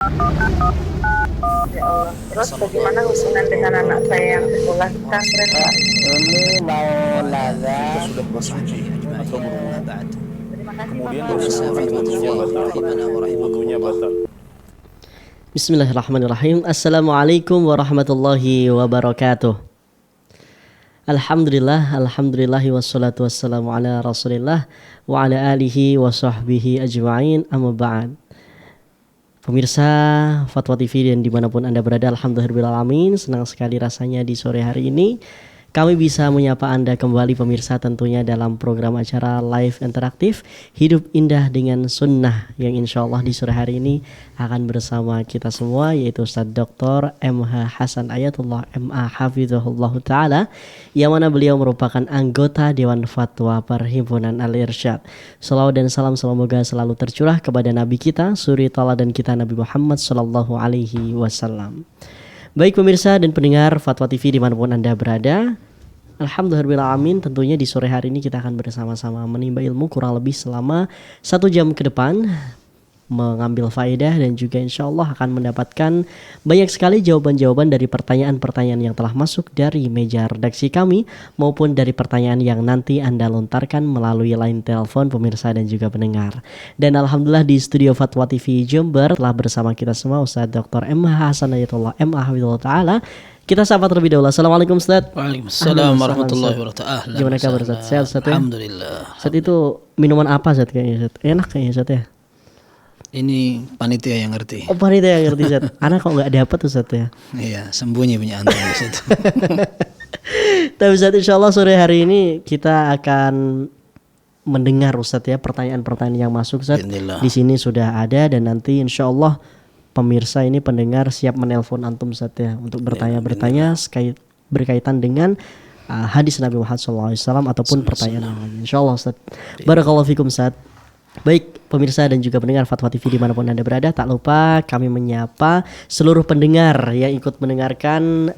Ya Allah. Terus bagaimana hubungan dengan anak saya yang sekolah di pesantren, Pak? Ini mau nanya, Kita sudah bersuci atau berwudu, Terima kasih, kemudian Bapak. bersuci wudunya batal. Wudunya batal. Bismillahirrahmanirrahim. Assalamualaikum warahmatullahi wabarakatuh. Alhamdulillahi wassalatu wassalamu ala rasulillah wa ala alihi wa sahbihi ajma'in, amma ba'd. Pemirsa Fatwa TV dan dimanapun Anda berada, alhamdulillahirrahmanirrahim, senang sekali rasanya di sore hari ini kami bisa menyapa Anda kembali pemirsa, tentunya dalam program acara live interaktif Hidup Indah dengan Sunnah, yang insya Allah di sore hari ini akan bersama kita semua, yaitu Ustaz Dr. MH Hasan Ayatullah MA Hafizahullah Ta'ala, yang mana beliau merupakan anggota Dewan Fatwa Perhimpunan Al-Irsyad. Salawat dan salam semoga selalu tercurah kepada Nabi kita, suri tauladan kita, Nabi Muhammad Sallallahu Alaihi Wasallam. Baik pemirsa dan pendengar Fatwa TV dimanapun Anda berada, alhamdulillahirrahmanirrahim, tentunya di sore hari ini kita akan bersama-sama menimba ilmu kurang lebih selama 1 jam ke depan, mengambil faedah dan juga insya Allah akan mendapatkan banyak sekali jawaban-jawaban dari pertanyaan-pertanyaan yang telah masuk dari meja redaksi kami maupun dari pertanyaan yang nanti Anda lontarkan melalui line telepon pemirsa dan juga pendengar. Dan alhamdulillah di studio Fatwa TV Jember telah bersama kita semua Ustaz Dr. MH Hasan Ayatullah MA Hafizahullah Ta'ala. Kita sapa terlebih dahulu. Assalamualaikum Ustaz. Waalaikumsalam warahmatullahi wabarakatuh. Gimana kabar Ustaz? Sehat Ustaz ya? Alhamdulillah. Ustaz itu minuman apa Ustaz kayaknya Ustaz? Enak kayaknya Ustaz ya? Ini panitia yang ngerti. Oh panitia yang ngerti Ustaz. Anak kok nggak dapat Ustaz ya? Iya, sembunyi punya antum di situ. Tapi Ustaz, insya Allah sore hari ini kita akan mendengar Ustaz ya pertanyaan-pertanyaan yang masuk Ustaz. Bismillah. Di sini sudah ada dan nanti insya Allah pemirsa ini pendengar siap menelpon antum Ustaz ya untuk bertanya-bertanya berkaitan dengan hadis Nabi Muhammad SAW ataupun pertanyaan yang lain. Insya Allah Ustaz. Barakallahu fikum Ustaz. Baik pemirsa dan juga pendengar Fatwa TV dimanapun Anda berada, tak lupa kami menyapa seluruh pendengar yang ikut mendengarkan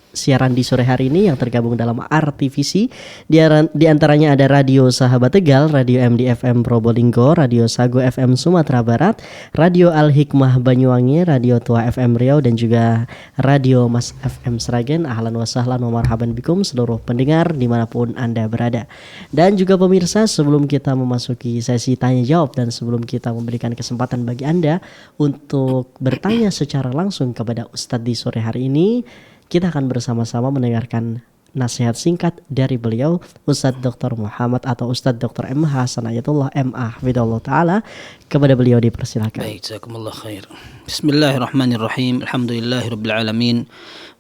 siaran di sore hari ini yang tergabung dalam RTVC. Di antaranya ada Radio Sahabat Tegal, Radio MDFM Probolinggo, Radio Sago FM Sumatera Barat, Radio Al Hikmah Banyuwangi, Radio Tua FM Riau dan juga Radio Mas FM Sragen. Ahlan wa sahlan wa marhaban bikum seluruh pendengar dimanapun Anda berada. Dan juga pemirsa, sebelum kita memasuki sesi tanya jawab dan sebelum kita memberikan kesempatan bagi Anda untuk bertanya secara langsung kepada Ustadz di sore hari ini, kita akan bersama-sama mendengarkan nasihat singkat dari beliau Ustadz Dr. Muhammad atau Ustadz Dr. MH Hasan Ayatullah MA Hafizahullah Ta'ala. Kepada beliau dipersilakan. Baik, jazakumullah khair. Bismillahirrahmanirrahim. Alhamdulillahirabbil alamin.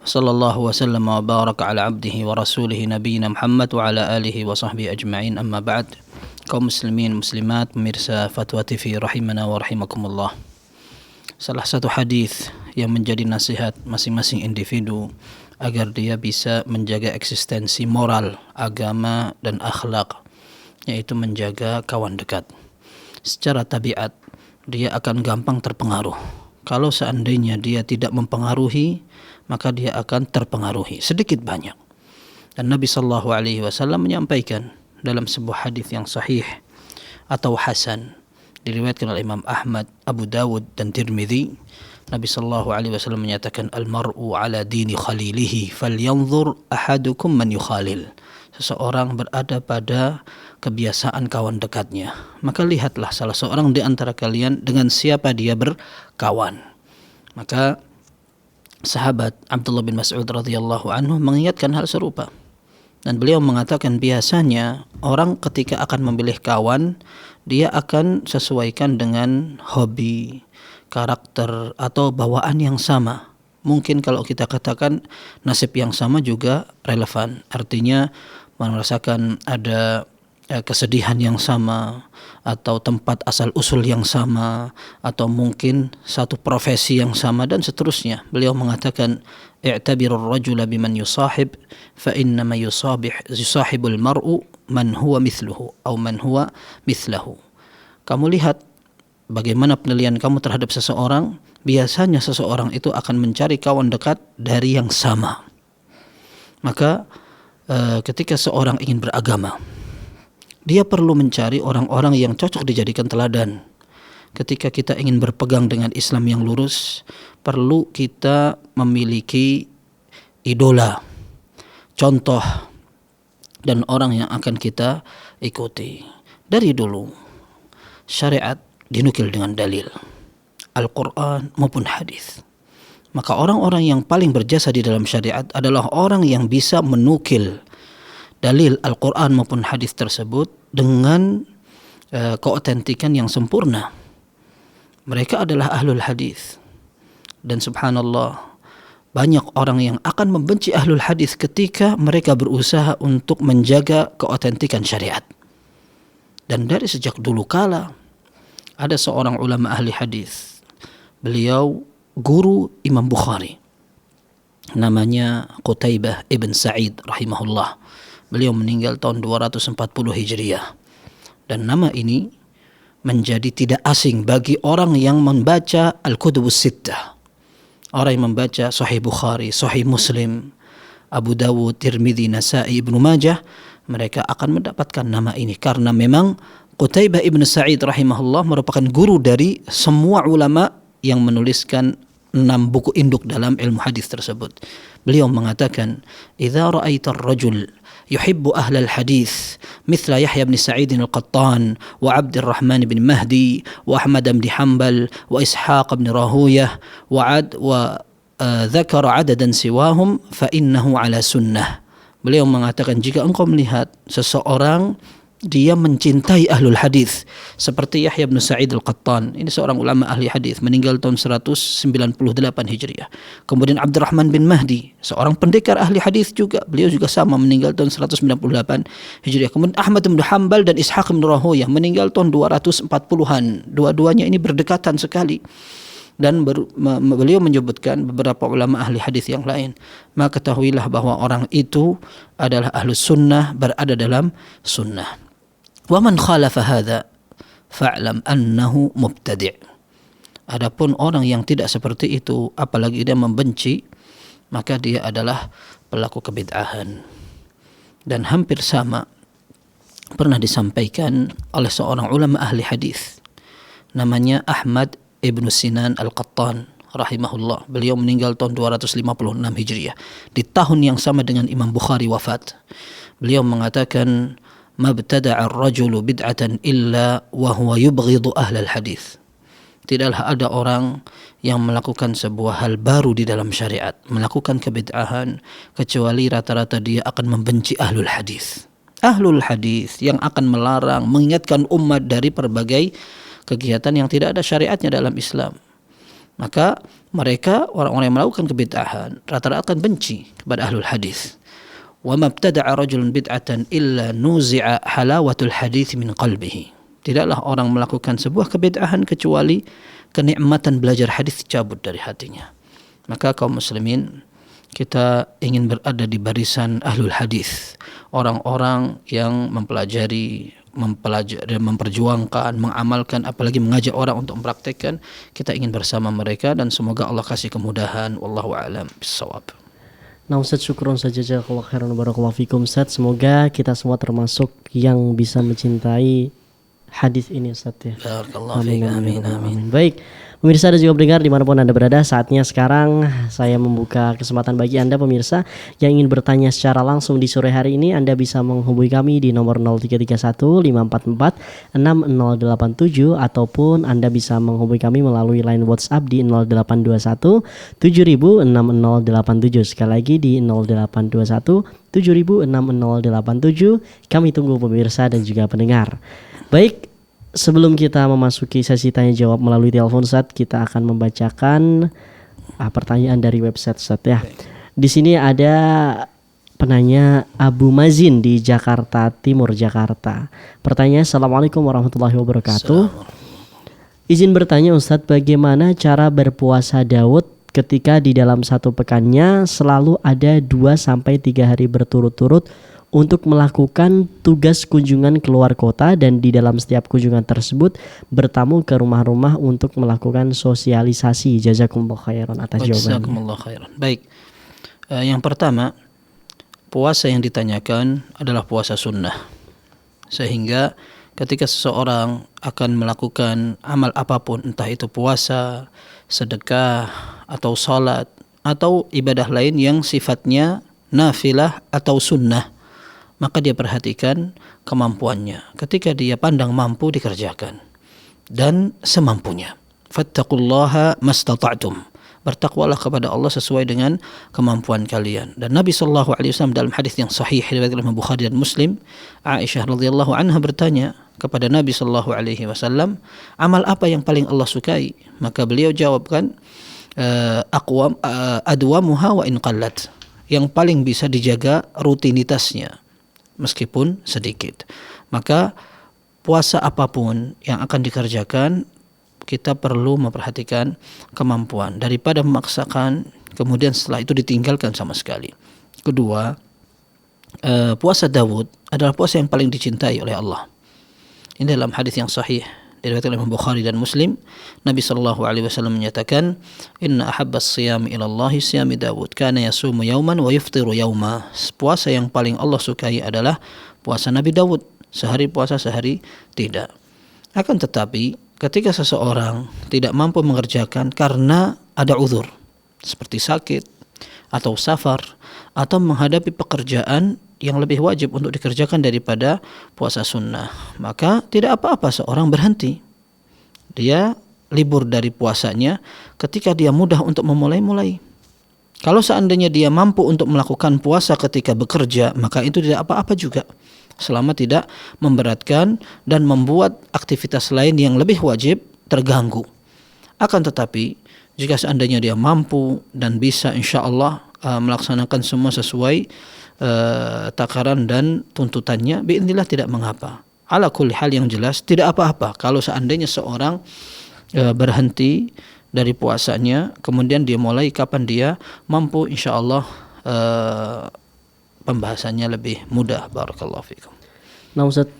Wassallallahu wasallam wa baraka ala abdihi wa rasulihi nabiyina Muhammad wa ala alihi wa sahbihi ajma'in, amma ba'd. Kaum muslimin muslimat pemirsa Fatwa TV rahimana wa rahimakumullah. Salah satu hadis yang menjadi nasihat masing-masing individu agar dia bisa menjaga eksistensi moral, agama dan akhlak, yaitu menjaga kawan dekat. Secara tabiat dia akan gampang terpengaruh. Kalau seandainya dia tidak mempengaruhi, maka dia akan terpengaruhi sedikit banyak. Dan Nabi sallallahu alaihi wasallam menyampaikan dalam sebuah hadis yang sahih atau hasan, diriwayatkan oleh Imam Ahmad, Abu Dawud dan Tirmidzi, Nabi sallallahu alaihi wasallam menyatakan al-mar'u ala dini khalilihi falyanzur ahadukum man yukhalil. Seseorang berada pada kebiasaan kawan dekatnya, maka lihatlah salah seorang di antara kalian dengan siapa dia berkawan. Maka sahabat Abdullah bin Mas'ud radhiyallahu anhu mengingatkan hal serupa. Dan beliau mengatakan biasanya orang ketika akan memilih kawan, dia akan sesuaikan dengan hobi, karakter atau bawaan yang sama. Mungkin kalau kita katakan nasib yang sama juga relevan. Artinya merasakan ada kesedihan yang sama, atau tempat asal usul yang sama, atau mungkin satu profesi yang sama dan seterusnya. Beliau mengatakan i'tabirur rajula biman yusahib fa innama yusahibul mar'u man huwa mithluhu atau man huwa mithlahu. Kamu lihat bagaimana penilaian kamu terhadap seseorang. Biasanya seseorang itu akan mencari kawan dekat dari yang sama. Maka ketika seorang ingin beragama, dia perlu mencari orang-orang yang cocok dijadikan teladan. ketika kita ingin berpegang dengan Islam yang lurus, perlu kita memiliki idola, contoh, dan orang yang akan kita ikuti. Dari dulu syariat dinukil dengan dalil, Al-Quran maupun hadis. Maka orang-orang yang paling berjasa di dalam syariat adalah orang yang bisa menukil dalil Al-Quran maupun hadis tersebut dengan keotentikan yang sempurna. Mereka adalah ahlul hadis. Dan subhanallah, banyak orang yang akan membenci ahlul hadis ketika mereka berusaha untuk menjaga keotentikan syariat. Dan dari sejak dulu kala ada seorang ulama ahli hadis. Beliau guru Imam Bukhari. Namanya Qutaibah ibn Sa'id rahimahullah. Beliau meninggal tahun 240 Hijriah. Dan nama ini menjadi tidak asing bagi orang yang membaca Al-Kutubus Sittah. Orang yang membaca Sahih Bukhari, Sahih Muslim, Abu Dawud, Tirmidzi, Nasa'i, Ibnu Majah, mereka akan mendapatkan nama ini karena memang Qutaibah ibn Sa'id rahimahullah merupakan guru dari semua ulama yang menuliskan 6 buku induk dalam ilmu hadis tersebut. Beliau mengatakan, "Idza ra'aita ar-rajul yuhibbu ahlal hadis mithla Yahya bin Sa'id al-Qattan wa Abdurrahman bin Mahdi wa Ahmad bin Hanbal wa Ishaq bin Rahuyah wa dzakara adadan siwahum fa innahu ala sunnah." Beliau mengatakan, jika engkau melihat seseorang dia mencintai ahlul hadis seperti Yahya bin Sa'id al-Qattan, ini seorang ulama ahli hadis, meninggal tahun 198 Hijriah. Kemudian Abdurrahman bin Mahdi, seorang pendekar ahli hadis juga, beliau juga sama, meninggal tahun 198 Hijriah. Kemudian Ahmad bin Hanbal dan Ishaq bin Rahuyah, meninggal tahun 240-an. Dua-duanya ini berdekatan sekali. Dan beliau menyebutkan beberapa ulama ahli hadis yang lain. Maka ketahuilah bahwa orang itu adalah ahlus sunnah, berada dalam sunnah. Wa man khalafa hadza fa'lam annahu mubtadi'. Adapun orang yang tidak seperti itu, apalagi dia membenci, maka dia adalah pelaku kebid'ahan. Dan hampir sama pernah disampaikan oleh seorang ulama ahli hadis, namanya Ahmad Ibnu Sinan Al-Qattan rahimahullah. Beliau meninggal tahun 256 Hijriah, di tahun yang sama dengan Imam Bukhari wafat. Beliau mengatakan, "Mabtada'a ar-rajulu bid'atan illa wa huwa yubghidu ahlal hadis." Tidaklah ada orang yang melakukan sebuah hal baru di dalam syariat, melakukan kebid'ahan, kecuali rata-rata dia akan membenci ahlul hadis. Ahlul hadis yang akan melarang, mengingatkan umat dari berbagai kegiatan yang tidak ada syariatnya dalam Islam. Maka mereka, orang-orang yang melakukan kebid'ahan, rata-rata akan benci kepada ahlul hadis. Wa mabtada'a rajulun bid'atan illa nuzi'a halawatul hadis min qalbihi. Tidaklah orang melakukan sebuah kebid'ahan kecuali kenikmatan belajar hadis dicabut dari hatinya. Maka kaum muslimin, kita ingin berada di barisan ahlul hadis, orang-orang yang mempelajari, memperjuangkan, mengamalkan, apalagi mengajak orang untuk mempraktekkan. Kita ingin bersama mereka dan semoga Allah kasih kemudahan. Wallahu a'lam bissawab. Nah Ustaz, syukron saja, jazakallahu khairan barakallahu fikum Ustaz. Semoga kita semua termasuk yang bisa mencintai hadis ini Ustaz ya. Barakallahu Amin, fiik. amin, Amin, amin. Baik, pemirsa dan juga pendengar dimanapun Anda berada, saatnya sekarang saya membuka kesempatan bagi Anda pemirsa yang ingin bertanya secara langsung di sore hari ini. Anda bisa menghubungi kami di nomor 0331 544 6087 ataupun Anda bisa menghubungi kami melalui line WhatsApp di 0821 7000 6087. Sekali lagi di 0821 7000 6087. Kami tunggu pemirsa dan juga pendengar. Baik, sebelum kita memasuki sesi tanya jawab melalui telepon Ustaz, kita akan membacakan pertanyaan dari website Ustaz ya. Di sini ada penanya Abu Mazin di Jakarta Timur, Jakarta. Pertanyaan, Assalamualaikum warahmatullahi wabarakatuh. Izin bertanya Ustaz, bagaimana cara berpuasa Daud ketika di dalam satu pekannya selalu ada 2-3 hari berturut-turut untuk melakukan tugas kunjungan keluar kota, dan di dalam setiap kunjungan tersebut bertamu ke rumah-rumah untuk melakukan sosialisasi. Jazakumullah khairan atas jawabannya. Jazakumullah khairan. Baik, yang pertama, puasa yang ditanyakan adalah puasa sunnah, sehingga ketika seseorang akan melakukan amal apapun, entah itu puasa, sedekah, atau salat, atau ibadah lain yang sifatnya nafilah atau sunnah, maka dia perhatikan kemampuannya. Ketika dia pandang mampu, dikerjakan dan semampunya. Fattaqullaha mastata'tum. Bertakwalah kepada Allah sesuai dengan kemampuan kalian. Dan Nabi SAW dalam hadis yang sahih riwayat Imam Bukhari dan Muslim, Aisyah radhiyallahu anha bertanya kepada Nabi SAW, amal apa yang paling Allah sukai? Maka beliau jawabkan, adwamuha wa in qallat. Yang paling bisa dijaga rutinitasnya meskipun sedikit. Maka puasa apapun yang akan dikerjakan, kita perlu memperhatikan kemampuan daripada memaksakan kemudian setelah itu ditinggalkan sama sekali. Kedua, puasa Daud adalah puasa yang paling dicintai oleh Allah. Ini dalam hadis yang sahih diriwayatkan oleh Bukhari dan Muslim, Nabi SAW menyatakan, inna ahabbas siyam ilallahi siyami Daud kana yasumu yauman wa yuftiru yauma. Puasa yang paling Allah sukai adalah puasa Nabi Daud, sehari puasa sehari tidak. Akan tetapi ketika seseorang tidak mampu mengerjakan karena ada uzur seperti sakit atau safar atau menghadapi pekerjaan yang lebih wajib untuk dikerjakan daripada puasa sunnah, maka tidak apa-apa seorang berhenti. Dia libur dari puasanya ketika dia mudah untuk memulai. Kalau seandainya dia mampu untuk melakukan puasa ketika bekerja, maka itu tidak apa-apa juga, selama tidak memberatkan dan membuat aktivitas lain yang lebih wajib terganggu. Akan tetapi jika seandainya dia mampu dan bisa insya Allah melaksanakan semua sesuai takaran dan tuntutannya, biidznillah tidak mengapa. Ala kulli hal, yang jelas tidak apa-apa kalau seandainya seorang berhenti dari puasanya kemudian dia mulai kapan dia mampu, insya Allah pembahasannya lebih mudah. Barakallahu fikum. Nah Ustaz,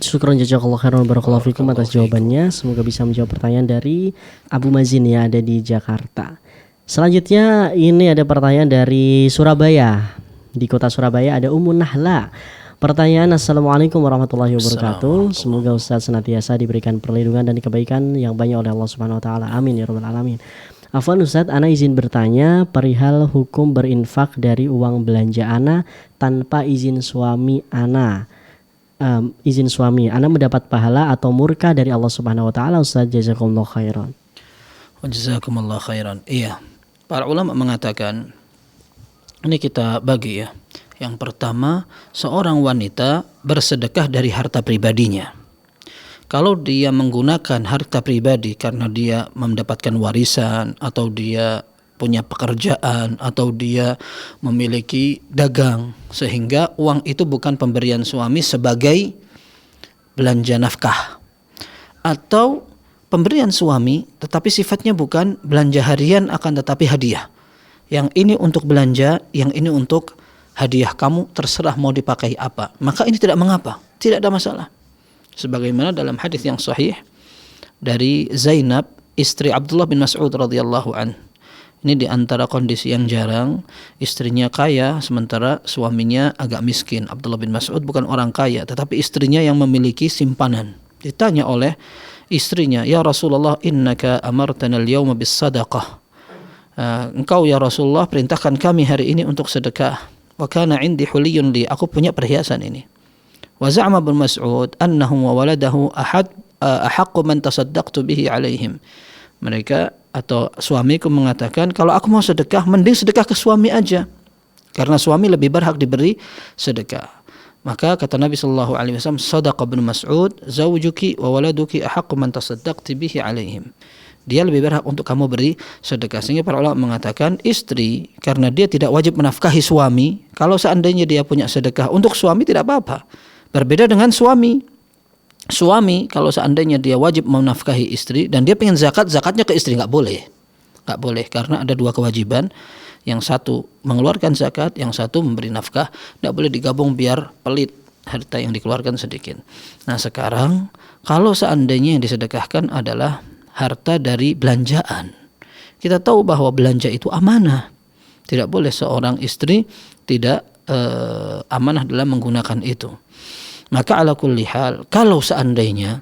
syukron jazakallahu khairan barakallahu fikum atas jawabannya. Semoga bisa menjawab pertanyaan dari Abu Mazin yang ada di Jakarta. Selanjutnya ini ada pertanyaan dari Surabaya. Di kota Surabaya ada Ummu Nahla. Pertanyaan, Assalamualaikum warahmatullahi wabarakatuh. Semoga Ustaz senantiasa diberikan perlindungan dan kebaikan yang banyak oleh Allah Subhanahu wa taala. Amin ya rabbal alamin. Afwan Ustaz, ana izin bertanya perihal hukum berinfak dari uang belanja ana tanpa izin suami ana. Izin suami, ana mendapat pahala atau murka dari Allah Subhanahu wa taala? Ustaz, jazakumullah khairan. Wa jazakumullah khairan. Iya. Para ulama mengatakan, ini kita bagi ya. Yang pertama, seorang wanita bersedekah dari harta pribadinya. Kalau dia menggunakan harta pribadi karena dia mendapatkan warisan, atau dia punya pekerjaan, atau dia memiliki dagang, sehingga uang itu bukan pemberian suami sebagai belanja nafkah, atau pemberian suami tetapi sifatnya bukan belanja harian akan tetapi hadiah. Yang ini untuk belanja, yang ini untuk hadiah, kamu terserah mau dipakai apa, maka ini tidak mengapa, tidak ada masalah. Sebagaimana dalam hadis yang sahih dari Zainab, istri Abdullah bin Mas'ud radhiyallahu an. Ini di antara kondisi yang jarang, istrinya kaya sementara suaminya agak miskin. Abdullah bin Mas'ud bukan orang kaya, tetapi istrinya yang memiliki simpanan. Ditanya oleh istrinya, ya Rasulullah, innaka amartana al-yawma bis sadaqah. Engkau ya Rasulullah perintahkan kami hari ini untuk sedekah. Wa kana indi huliyun li, aku punya perhiasan ini. Wa za'ama bin Mas'ud annahu wa waladahu ahaqqu man tasaddaqtu bihi alaihim. Mereka atau suamiku mengatakan, kalau aku mau sedekah mending sedekah ke suami aja, karena suami lebih berhak diberi sedekah. Maka kata Nabi sallallahu alaihi wasallam, sadaqa bin Mas'ud, zawjuki wa waladuki ahaqqu man tasaddaqti bihi alaihim. Dia lebih berhak untuk kamu beri sedekah. Sehingga para ulama mengatakan istri, karena dia tidak wajib menafkahi suami, kalau seandainya dia punya sedekah untuk suami tidak apa-apa. Berbeda dengan suami. Suami kalau seandainya dia wajib menafkahi istri dan dia pengen zakat, zakatnya ke istri, nggak boleh. Nggak boleh, karena ada dua kewajiban. Yang satu mengeluarkan zakat, yang satu memberi nafkah. Nggak boleh digabung biar pelit harta yang dikeluarkan sedikit. Nah sekarang kalau seandainya yang disedekahkan adalah harta dari belanjaan, kita tahu bahwa belanja itu amanah. Tidak boleh seorang istri tidak amanah dalam menggunakan itu. Maka ala kulli hal, kalau seandainya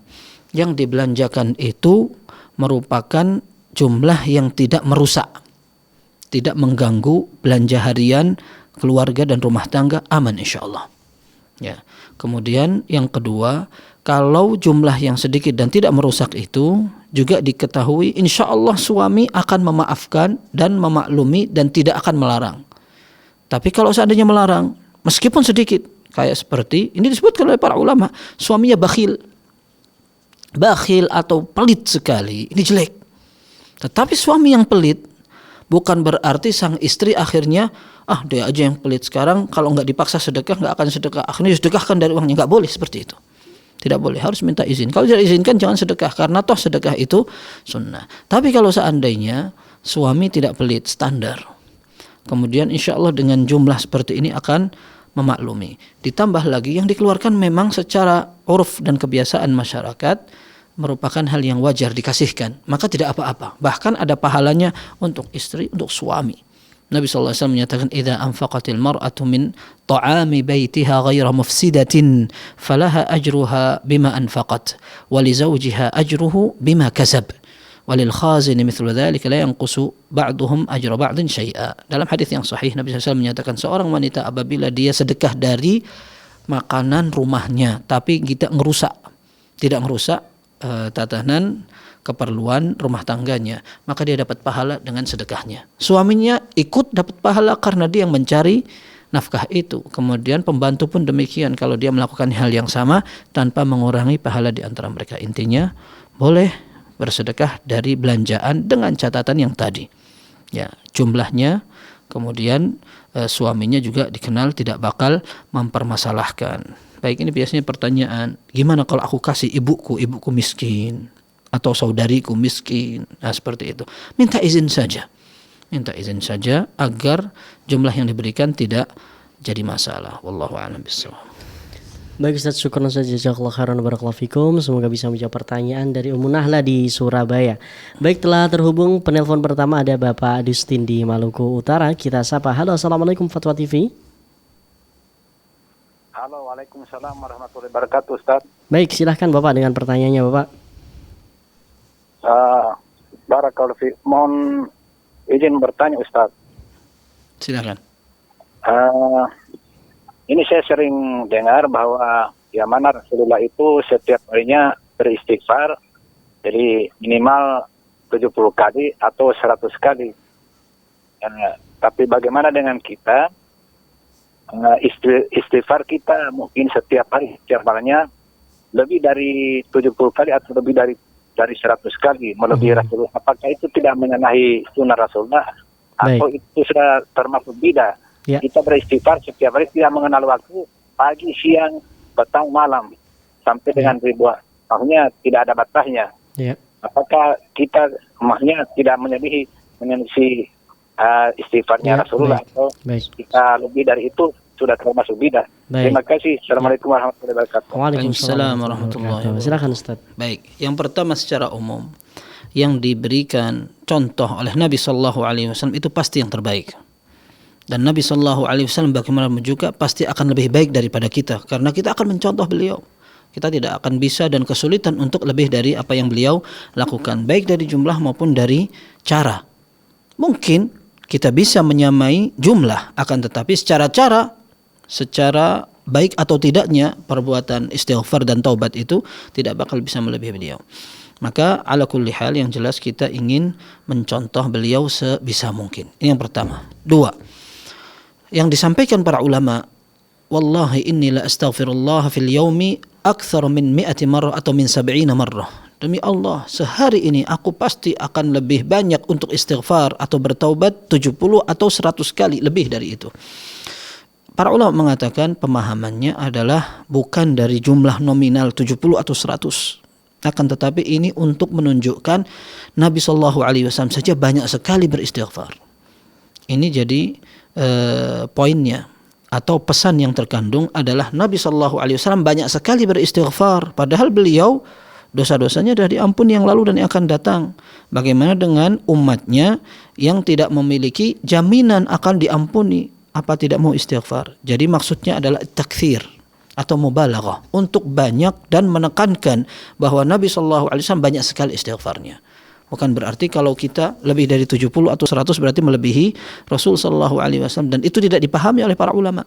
yang dibelanjakan itu merupakan jumlah yang tidak merusak, tidak mengganggu belanja harian keluarga dan rumah tangga, aman insyaallah. Ya. Kemudian yang kedua, kalau jumlah yang sedikit dan tidak merusak itu juga diketahui insyaallah suami akan memaafkan dan memaklumi dan tidak akan melarang. Tapi kalau seandainya melarang, meskipun sedikit, kayak seperti ini disebutkan oleh para ulama, suaminya bakhil atau pelit sekali, ini jelek. Tetapi suami yang pelit bukan berarti sang istri akhirnya dia aja yang pelit, sekarang kalau nggak dipaksa sedekah nggak akan sedekah, akhirnya sedekahkan dari uangnya. Nggak boleh seperti itu, tidak boleh, harus minta izin. Kalau tidak izinkan jangan sedekah, karena toh sedekah itu sunnah. Tapi kalau seandainya suami tidak pelit, standar, kemudian insya Allah dengan jumlah seperti ini akan memaklumi. Ditambah lagi yang dikeluarkan memang secara uruf dan kebiasaan masyarakat merupakan hal yang wajar dikasihkan, maka tidak apa-apa. Bahkan ada pahalanya untuk istri, untuk suami. Nabi SAW menyatakan, "Idza anfaqatil mar'atu min ta'ami baitiha ghaira mufsidatin, falaha ajruha bima anfaqat, wa li zawjiha ajruhu bima kasab, wa lil khazini mithlu dzalika la yanqusu ba'duhum ajra ba'din syai'a." Dalam hadis yang sahih Nabi SAW menyatakan, seorang wanita apabila dia sedekah dari makanan rumahnya tapi tidak ngerusak tatanan keperluan rumah tangganya, maka dia dapat pahala dengan sedekahnya. Suaminya ikut dapat pahala karena dia yang mencari nafkah itu. Kemudian pembantu pun demikian, kalau dia melakukan hal yang sama tanpa mengurangi pahala di antara mereka. Intinya boleh bersedekah dari belanjaan dengan catatan yang tadi. Ya, jumlahnya, kemudian suaminya juga dikenal tidak bakal mempermasalahkan. Baik, ini biasanya pertanyaan, gimana kalau aku kasih ibuku miskin atau saudariku miskin? Nah, seperti itu. Minta izin saja agar jumlah yang diberikan tidak jadi masalah. Wallahu a'lam bishawab. Baik Ustaz, syukur saja, jazakallahu khairan barakallahu fikum. Semoga bisa menjawab pertanyaan dari Ummu Nahla di Surabaya. Baik, telah terhubung penelpon pertama, ada Bapak Adustin di Maluku Utara. Kita sapa. Halo, assalamualaikum Fatwa TV. Halo, waalaikumsalam warahmatullahi wabarakatuh, Ustaz. Baik, silahkan Bapak dengan pertanyaannya, Bapak. Barakallahu fi. Mohon izin bertanya, Ustaz. Silakan. Ini saya sering dengar bahwa mana Rasulullah itu setiap harinya beristighfar, jadi minimal 70 kali atau 100 kali. Tapi bagaimana dengan kita? Istighfar kita mungkin setiap harinya lebih dari 70 kali atau lebih dari 100 kali melebihi Rasulullah. Apakah itu tidak mengenai sunnah Rasulullah atau itu sudah termasuk bidah? Ya. Kita beristighfar setiap hari tidak mengenal waktu, pagi, siang, petang, malam, sampai dengan ribuan. Maksudnya tidak ada batasnya. Ya. Apakah kita maksudnya tidak menyelisih istighfarnya Rasulullah atau kita lebih dari itu sudah termasuk bidah? Terima kasih. Assalamualaikum warahmatullahi wabarakatuh. Waalaikumsalam warahmatullahi wabarakatuh. Silakan Ustaz. Baik, yang pertama secara umum yang diberikan contoh oleh Nabi sallallahu alaihi wasallam itu pasti yang terbaik. Dan Nabi sallallahu alaihi wasallam bagaimana juga pasti akan lebih baik daripada kita, karena kita akan mencontoh beliau. Kita tidak akan bisa dan kesulitan untuk lebih dari apa yang beliau lakukan, baik dari jumlah maupun dari cara. Mungkin kita bisa menyamai jumlah, akan tetapi secara baik atau tidaknya perbuatan istighfar dan taubat itu tidak bakal bisa melebihi beliau. Maka ala kulli hal yang jelas kita ingin mencontoh beliau sebisa mungkin. Ini yang pertama. Dua, yang disampaikan para ulama, wallahi inni la astaghfirullah fil yaumi akthar min 100 marrah atau min 70 marrah. Demi Allah, sehari ini aku pasti akan lebih banyak untuk istighfar atau bertaubat 70 atau 100 kali lebih dari itu. Para ulama mengatakan pemahamannya adalah bukan dari jumlah nominal 70 atau 100. Akan tetapi ini untuk menunjukkan Nabi sallallahu alaihi wasallam saja banyak sekali beristighfar. Ini jadi poinnya atau pesan yang terkandung adalah Nabi sallallahu alaihi wasallam banyak sekali beristighfar, padahal beliau dosa-dosanya sudah diampuni yang lalu dan yang akan datang. Bagaimana dengan umatnya yang tidak memiliki jaminan akan diampuni, apa tidak mau istighfar? Jadi maksudnya adalah takfir. atau mubalaghah untuk banyak dan menekankan bahwa Nabi SAW banyak sekali istighfarnya. Bukan berarti kalau kita lebih dari 70 atau 100 berarti melebihi Rasul SAW, dan itu tidak dipahami oleh para ulama.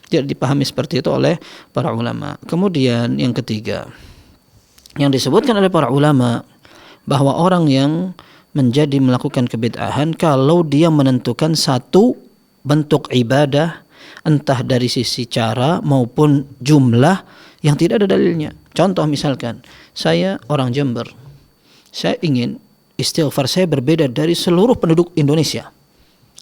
Tidak dipahami seperti itu oleh para ulama. Kemudian yang ketiga, yang disebutkan oleh para ulama bahwa orang yang menjadi melakukan kebid'ahan kalau dia menentukan satu bentuk ibadah entah dari sisi cara maupun jumlah yang tidak ada dalilnya. Contoh misalkan, saya orang Jember, saya ingin istighfar saya berbeda dari seluruh penduduk Indonesia.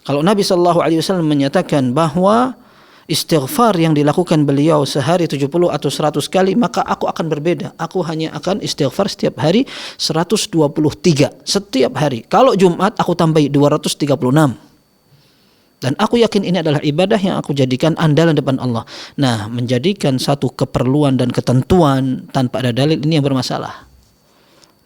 Kalau Nabi SAW menyatakan bahwa istighfar yang dilakukan beliau sehari 70 atau 100 kali, maka aku akan berbeda. Aku hanya akan istighfar setiap hari 123 setiap hari. Kalau Jumat aku tambahi 236. Dan aku yakin ini adalah ibadah yang aku jadikan andalan depan Allah. Nah, menjadikan satu keperluan dan ketentuan tanpa ada dalil, ini yang bermasalah.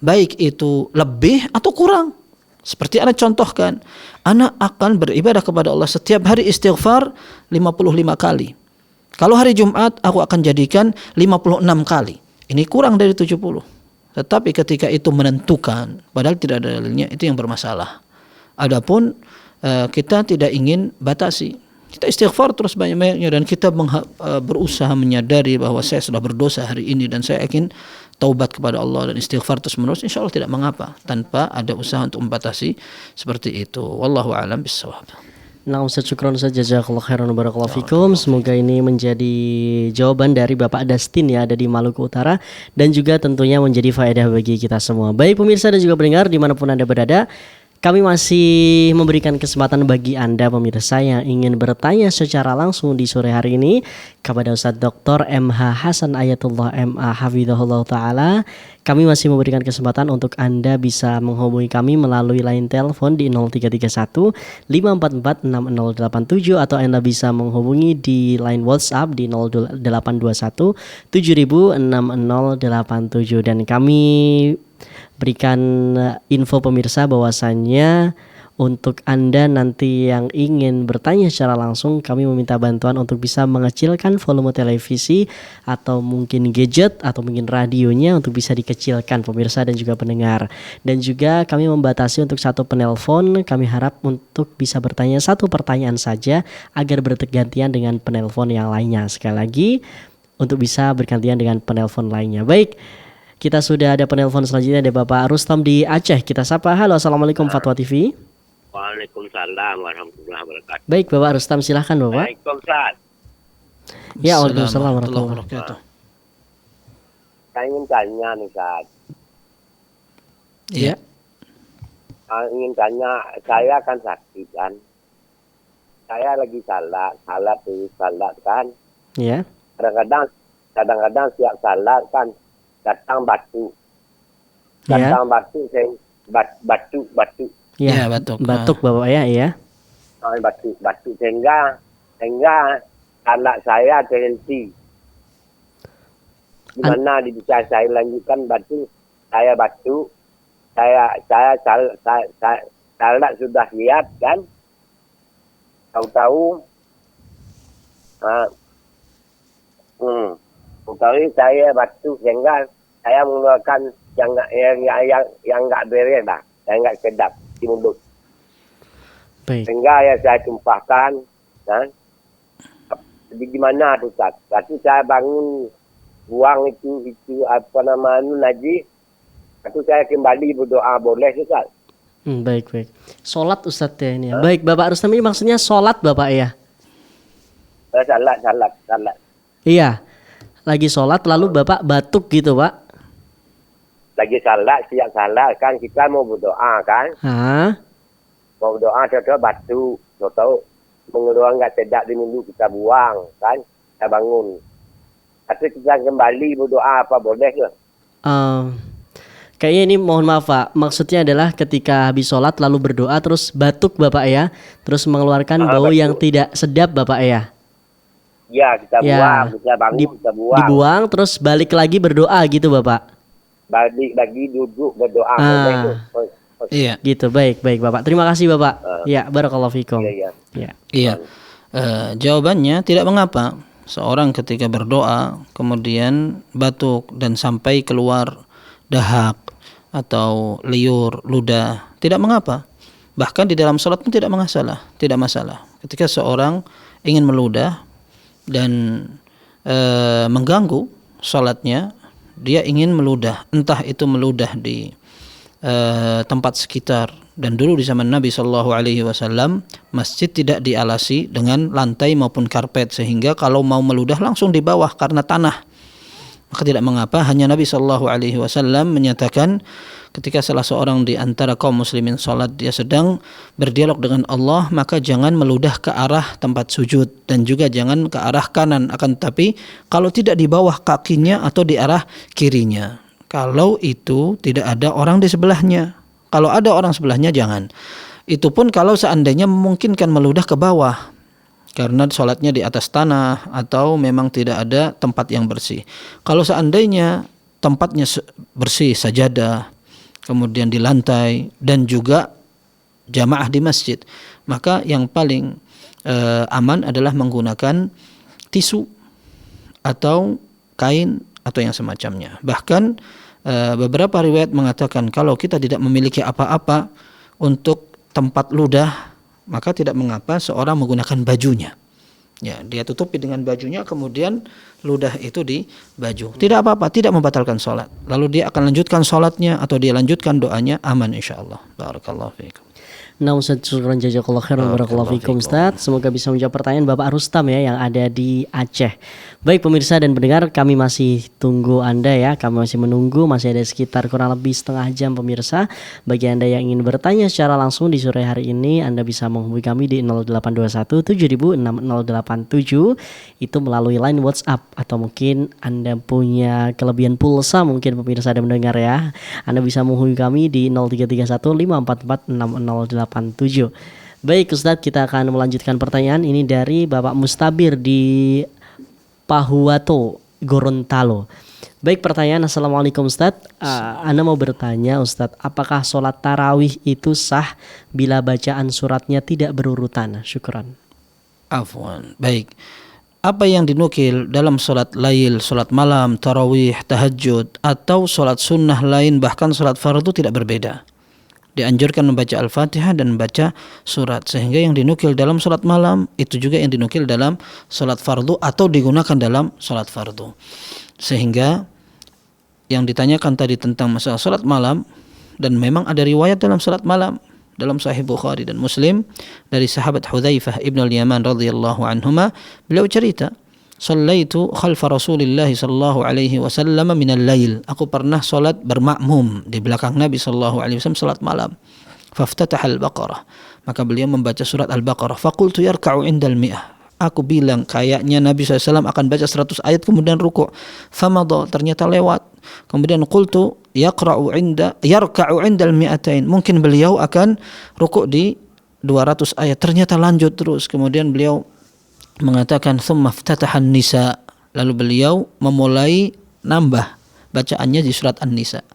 Baik itu lebih atau kurang. Seperti Anda contohkan, Anda akan beribadah kepada Allah setiap hari istighfar 55 kali. Kalau hari Jumat aku akan jadikan 56 kali. Ini kurang dari 70. Tetapi ketika itu menentukan, padahal tidak ada dalilnya, itu yang bermasalah. Adapun kita tidak ingin batasi. Kita istighfar terus banyak-banyaknya, dan kita berusaha menyadari bahwa saya sudah berdosa hari ini dan saya yakin taubat kepada Allah dan istighfar terus menerus, insya Allah tidak mengapa, tanpa ada usaha untuk membatasi seperti itu. Wallahu a'lam bishawab. Nah, Ustaz, syukron Ustaz, jazakallahu khairan wa barakallahu fikum. Semoga ini menjadi jawaban dari Bapak Dastin ya, ada di Maluku Utara, dan juga tentunya menjadi faedah bagi kita semua. Baik pemirsa dan juga pendengar dimanapun Anda berada, kami masih memberikan kesempatan bagi Anda pemirsa yang ingin bertanya secara langsung di sore hari ini kepada Ustadz Dr. MH Hasan Ayatullah MA Hafizahullah Ta'ala. Kami masih memberikan kesempatan untuk Anda bisa menghubungi kami melalui line telepon di 0331 544 6087, atau Anda bisa menghubungi di line WhatsApp di 0821 706087. Dan kami berikan info pemirsa bahwasannya untuk Anda nanti yang ingin bertanya secara langsung, kami meminta bantuan untuk bisa mengecilkan volume televisi atau mungkin gadget atau mungkin radionya untuk bisa dikecilkan pemirsa dan juga pendengar. Dan juga kami membatasi untuk satu penelpon, kami harap untuk bisa bertanya satu pertanyaan saja agar bergantian dengan penelpon yang lainnya. Sekali lagi, untuk bisa bergantian dengan penelpon lainnya. Baik, kita sudah ada penelpon selanjutnya, ada Bapak Rustam di Aceh. Kita sapa. Halo, assalamualaikum Fatwa TV. Waalaikumsalam warahmatullahi wabarakatuh. Baik, Bapak Rustam, silahkan Bapak. Waalaikumsalam. Ya, waalaikumsalam warahmatullahi wabarakatuh. Saya ingin tanya nih, Ustaz. Iya. Ingin tanya, saya kan sakit kan. Saya lagi salat kan. Ya. Kadang-kadang siap salat kan datang batu. Ya. Datang batu saya batu. Ya, batuk Bapak ya, iya. Batu sehingga salat saya terhenti. Gimana bisa saya lanjutkan batu? Saya salat sudah siap kan? Tahu-tahu saya batuk sehingga saya mengeluarkan yang enggak beres dah, yang enggak sedap di mulut. Baik. Sehingga saya tumpahkan, kan? Jadi gimana tu Ustaz? Lepas saya bangun buang itu apa nama najis. Lepas saya kembali berdoa, boleh Ustaz? Baik. Solat Ustaz ya ini ya. Baik, Bapak Rustam, ini maksudnya solat Bapak ya? Salat. Iya. Lagi solat lalu Bapak batuk gitu Pak? Lagi salat, siap salat kan kita mau berdoa kan? Mau berdoa contoh batu, contoh mengeluarkan enggak sedap di mulut kita buang kan? Kita bangun. Tapi kita kembali berdoa apa boleh ke? Kayaknya ini mohon maaf Pak, maksudnya adalah ketika habis sholat lalu berdoa terus batuk Bapak ya, terus mengeluarkan bau yang tidak sedap Bapak ya? Ya, kita buang, kita bangun, kita buang. Dibuang terus balik lagi berdoa gitu Bapak? Balik lagi duduk berdoa. Iya. Gitu, baik Bapak. Terima kasih Bapak. Ya, barakallahu fikum. Iya. Jawabannya tidak mengapa. seorang ketika berdoa kemudian batuk dan sampai keluar dahak atau liur, ludah, tidak mengapa. Bahkan di dalam salat pun tidak masalah. Ketika seorang ingin meludah dan mengganggu salatnya, dia ingin meludah, entah itu meludah di tempat sekitar. Dan dulu di zaman Nabi Shallallahu Alaihi Wasallam masjid tidak dialasi dengan lantai maupun karpet, sehingga kalau mau meludah langsung di bawah karena tanah. Maka tidak mengapa, hanya Nabi Shallallahu Alaihi Wasallam menyatakan ketika salah seorang di antara kaum muslimin salat, dia sedang berdialog dengan Allah, maka jangan meludah ke arah tempat sujud dan juga jangan ke arah kanan, akan tetapi kalau tidak di bawah kakinya atau di arah kirinya. Kalau itu tidak ada orang di sebelahnya. Kalau ada orang sebelahnya jangan. Itu pun kalau seandainya memungkinkan meludah ke bawah, karena sholatnya di atas tanah atau memang tidak ada tempat yang bersih. Kalau seandainya tempatnya bersih, sajadah, kemudian di lantai dan juga jamaah di masjid, maka yang paling aman adalah menggunakan tisu atau kain atau yang semacamnya. Bahkan beberapa riwayat mengatakan kalau kita tidak memiliki apa-apa untuk tempat ludah, maka tidak mengapa seorang menggunakan bajunya. Ya, dia tutupi dengan bajunya, kemudian ludah itu di baju. Tidak apa-apa, tidak membatalkan sholat. Lalu dia akan lanjutkan sholatnya atau dia lanjutkan doanya, aman insyaallah. Barakallahu fiikum. Nah Ustaz, syukran jazakallahu khairan barakallahu fikum Ustaz. Semoga bisa menjawab pertanyaan Bapak Rustam ya yang ada di Aceh. Baik pemirsa dan pendengar, kami masih tunggu Anda ya. Kami masih menunggu, masih ada sekitar kurang lebih setengah jam pemirsa. Bagi Anda yang ingin bertanya secara langsung di sore hari ini, Anda bisa menghubungi kami di 0821 7000 6087. Itu melalui line WhatsApp, atau mungkin Anda punya kelebihan pulsa mungkin pemirsa dan mendengar ya. Anda bisa menghubungi kami di 0331 544 6087. Baik Ustadz, kita akan melanjutkan pertanyaan ini dari Bapak Mustabir di Pahuwato, Gorontalo. Baik, pertanyaan, Assalamualaikum Ustadz. Anda mau bertanya Ustadz, apakah sholat tarawih itu sah bila bacaan suratnya tidak berurutan? Syukran. Afwan. Baik. Apa yang dinukil dalam sholat lail, sholat malam, tarawih, tahajud, atau sholat sunnah lain, bahkan sholat fardu tidak berbeda. Dianjurkan membaca Al-Fatihah dan membaca surat, sehingga yang dinukil dalam sholat malam itu juga yang dinukil dalam sholat fardu atau digunakan dalam sholat fardu. Sehingga yang ditanyakan tadi tentang masalah sholat malam, dan memang ada riwayat dalam sholat malam dalam Sahih Bukhari dan Muslim dari sahabat Hudzaifah ibn al-Yaman radhiyallahu anhuma, beliau cerita, Sallaitu khalfa Rasulillah sallallahu alaihi wasallam minal lail. Aku pernah salat bermakmum di belakang Nabi sallallahu alaihi wasallam salat malam. Faftataha al-Baqarah. Maka beliau membaca surat Al-Baqarah. Faqultu yarka'u indal mi'ah. Aku bilang kayaknya Nabi SAW akan baca 100 ayat kemudian ruku'. Famadha, ternyata lewat. Kemudian qultu yarka'u indal mi'atain. Mungkin beliau akan ruku' di 200 ayat. Ternyata lanjut terus. Kemudian beliau mengatakan thumma ftatahan nisa, lalu beliau memulai nambah bacaannya di surat An-Nisa.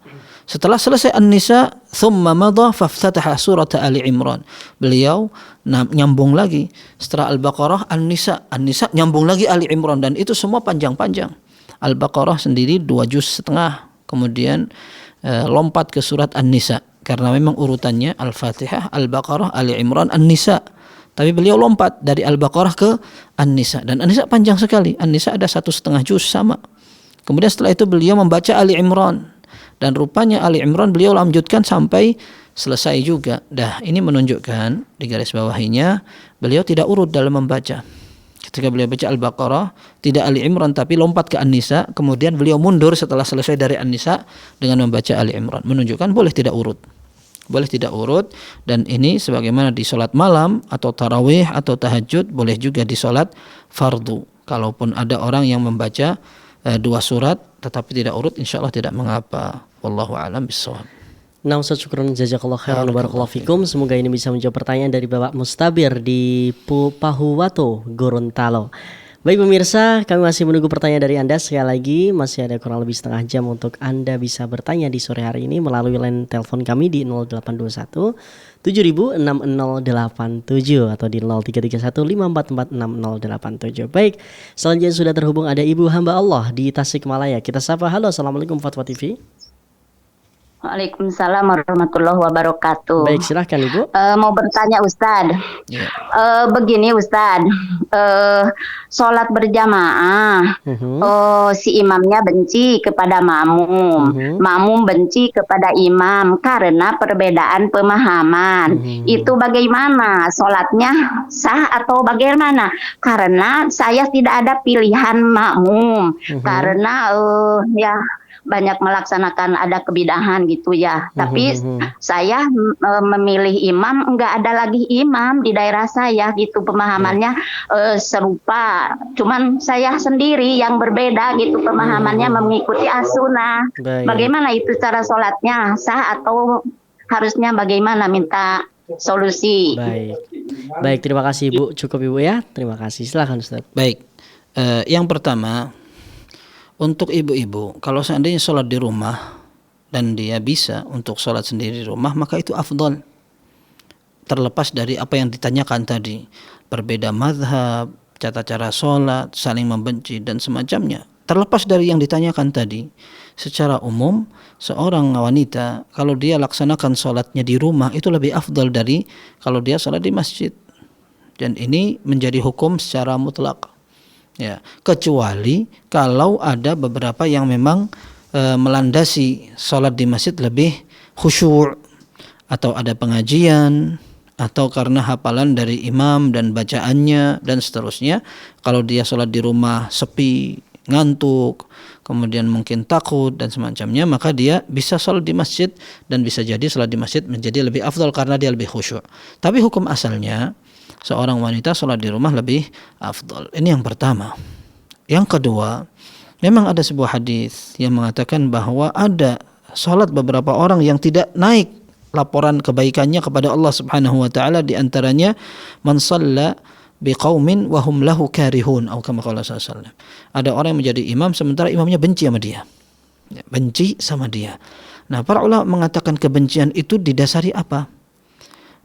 Setelah selesai An-Nisa, thumma madha faftataha surat Ali Imran. Beliau nyambung lagi setelah Al-Baqarah An-Nisa, An-Nisa nyambung lagi Ali Imran, dan itu semua panjang-panjang. Al-Baqarah sendiri 2 juz setengah, kemudian lompat ke surat An-Nisa karena memang urutannya Al-Fatihah, Al-Baqarah, Ali Imran, An-Nisa. Tapi beliau lompat dari Al-Baqarah ke An-Nisa, dan An-Nisa panjang sekali. An-Nisa ada 1,5 juz sama. Kemudian setelah itu beliau membaca Ali Imran, dan rupanya Ali Imran beliau lanjutkan sampai selesai juga. Dah, ini menunjukkan di garis bawahinya beliau tidak urut dalam membaca. Ketika beliau baca Al-Baqarah tidak Ali Imran tapi lompat ke An-Nisa, kemudian beliau mundur setelah selesai dari An-Nisa dengan membaca Ali Imran. Menunjukkan boleh tidak urut. Boleh tidak urut, dan ini sebagaimana di sholat malam atau tarawih atau tahajud, boleh juga di sholat fardu. Kalaupun ada orang yang membaca 2 surat tetapi tidak urut, insya Allah tidak mengapa. Wallahu a'lam bishawab. Nah Ustaz, syukran jazakallahu khairan barakallahu fikum. Semoga ini bisa menjawab pertanyaan dari Bapak Mustabir di Pahuwato, Gorontalo. Baik pemirsa, kami masih menunggu pertanyaan dari Anda. Sekali lagi masih ada kurang lebih setengah jam untuk Anda bisa bertanya di sore hari ini melalui line telepon kami di 0821 706087 atau di 0331 544 6087. Baik, selanjutnya sudah terhubung ada Ibu Hamba Allah di Tasikmalaya. Kita sapa. Halo, Assalamualaikum Fatwa TV. Waalaikumsalam warahmatullahi wabarakatuh. Baik, silahkan Ibu. Mau bertanya Ustadz. Ya. Begini Ustadz, sholat berjamaah, si imamnya benci kepada makmum, makmum benci kepada imam karena perbedaan pemahaman. Itu bagaimana? Sholatnya sah atau bagaimana? Karena saya tidak ada pilihan makmum, karena ya banyak melaksanakan ada kebidahan gitu ya. Tapi saya memilih imam, enggak ada lagi imam di daerah saya gitu, pemahamannya serupa. Cuman saya sendiri yang berbeda gitu pemahamannya mengikuti as-sunnah. Bagaimana itu cara sholatnya? Sah atau harusnya bagaimana? Minta solusi. Baik, terima kasih Ibu. Cukup Ibu ya. Terima kasih. Silakan Ustaz. Baik. Yang pertama, untuk ibu-ibu, kalau seandainya sholat di rumah dan dia bisa untuk sholat sendiri di rumah, maka itu afdal. Terlepas dari apa yang ditanyakan tadi, berbeda mazhab, tata cara sholat, saling membenci dan semacamnya. Terlepas dari yang ditanyakan tadi, secara umum seorang wanita kalau dia laksanakan sholatnya di rumah itu lebih afdal dari kalau dia sholat di masjid. Dan ini menjadi hukum secara mutlak. Ya, kecuali kalau ada beberapa yang memang melandasi sholat di masjid lebih khusyuk, atau ada pengajian, atau karena hafalan dari imam dan bacaannya dan seterusnya. Kalau dia sholat di rumah sepi, ngantuk, kemudian mungkin takut dan semacamnya, maka dia bisa sholat di masjid, dan bisa jadi sholat di masjid menjadi lebih afdal karena dia lebih khusyuk. Tapi hukum asalnya seorang wanita sholat di rumah lebih afdal. Ini yang pertama. Yang kedua, memang ada sebuah hadis yang mengatakan bahwa ada sholat beberapa orang yang tidak naik laporan kebaikannya kepada Allah Subhanahu wa taala, di antaranya man shalla biqaumin wa hum lahu karihun atau kama qala sallallahu. Ada orang yang menjadi imam sementara imamnya benci sama dia. Benci sama dia. Nah, para ulama mengatakan kebencian itu didasari apa?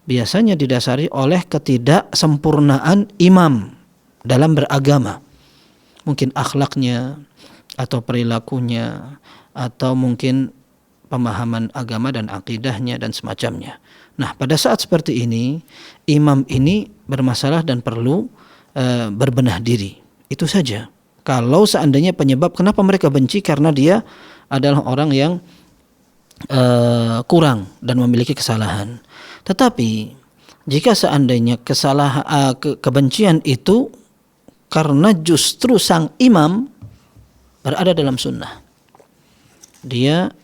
Biasanya didasari oleh ketidaksempurnaan imam dalam beragama. Mungkin akhlaknya, atau perilakunya, atau mungkin pemahaman agama dan akidahnya dan semacamnya. Nah, pada saat seperti ini, imam ini bermasalah dan perlu berbenah diri. Itu saja. Kalau seandainya penyebab kenapa mereka benci karena dia adalah orang yang kurang dan memiliki kesalahan. Tetapi jika seandainya kebencian itu karena justru sang imam berada dalam sunnah, dia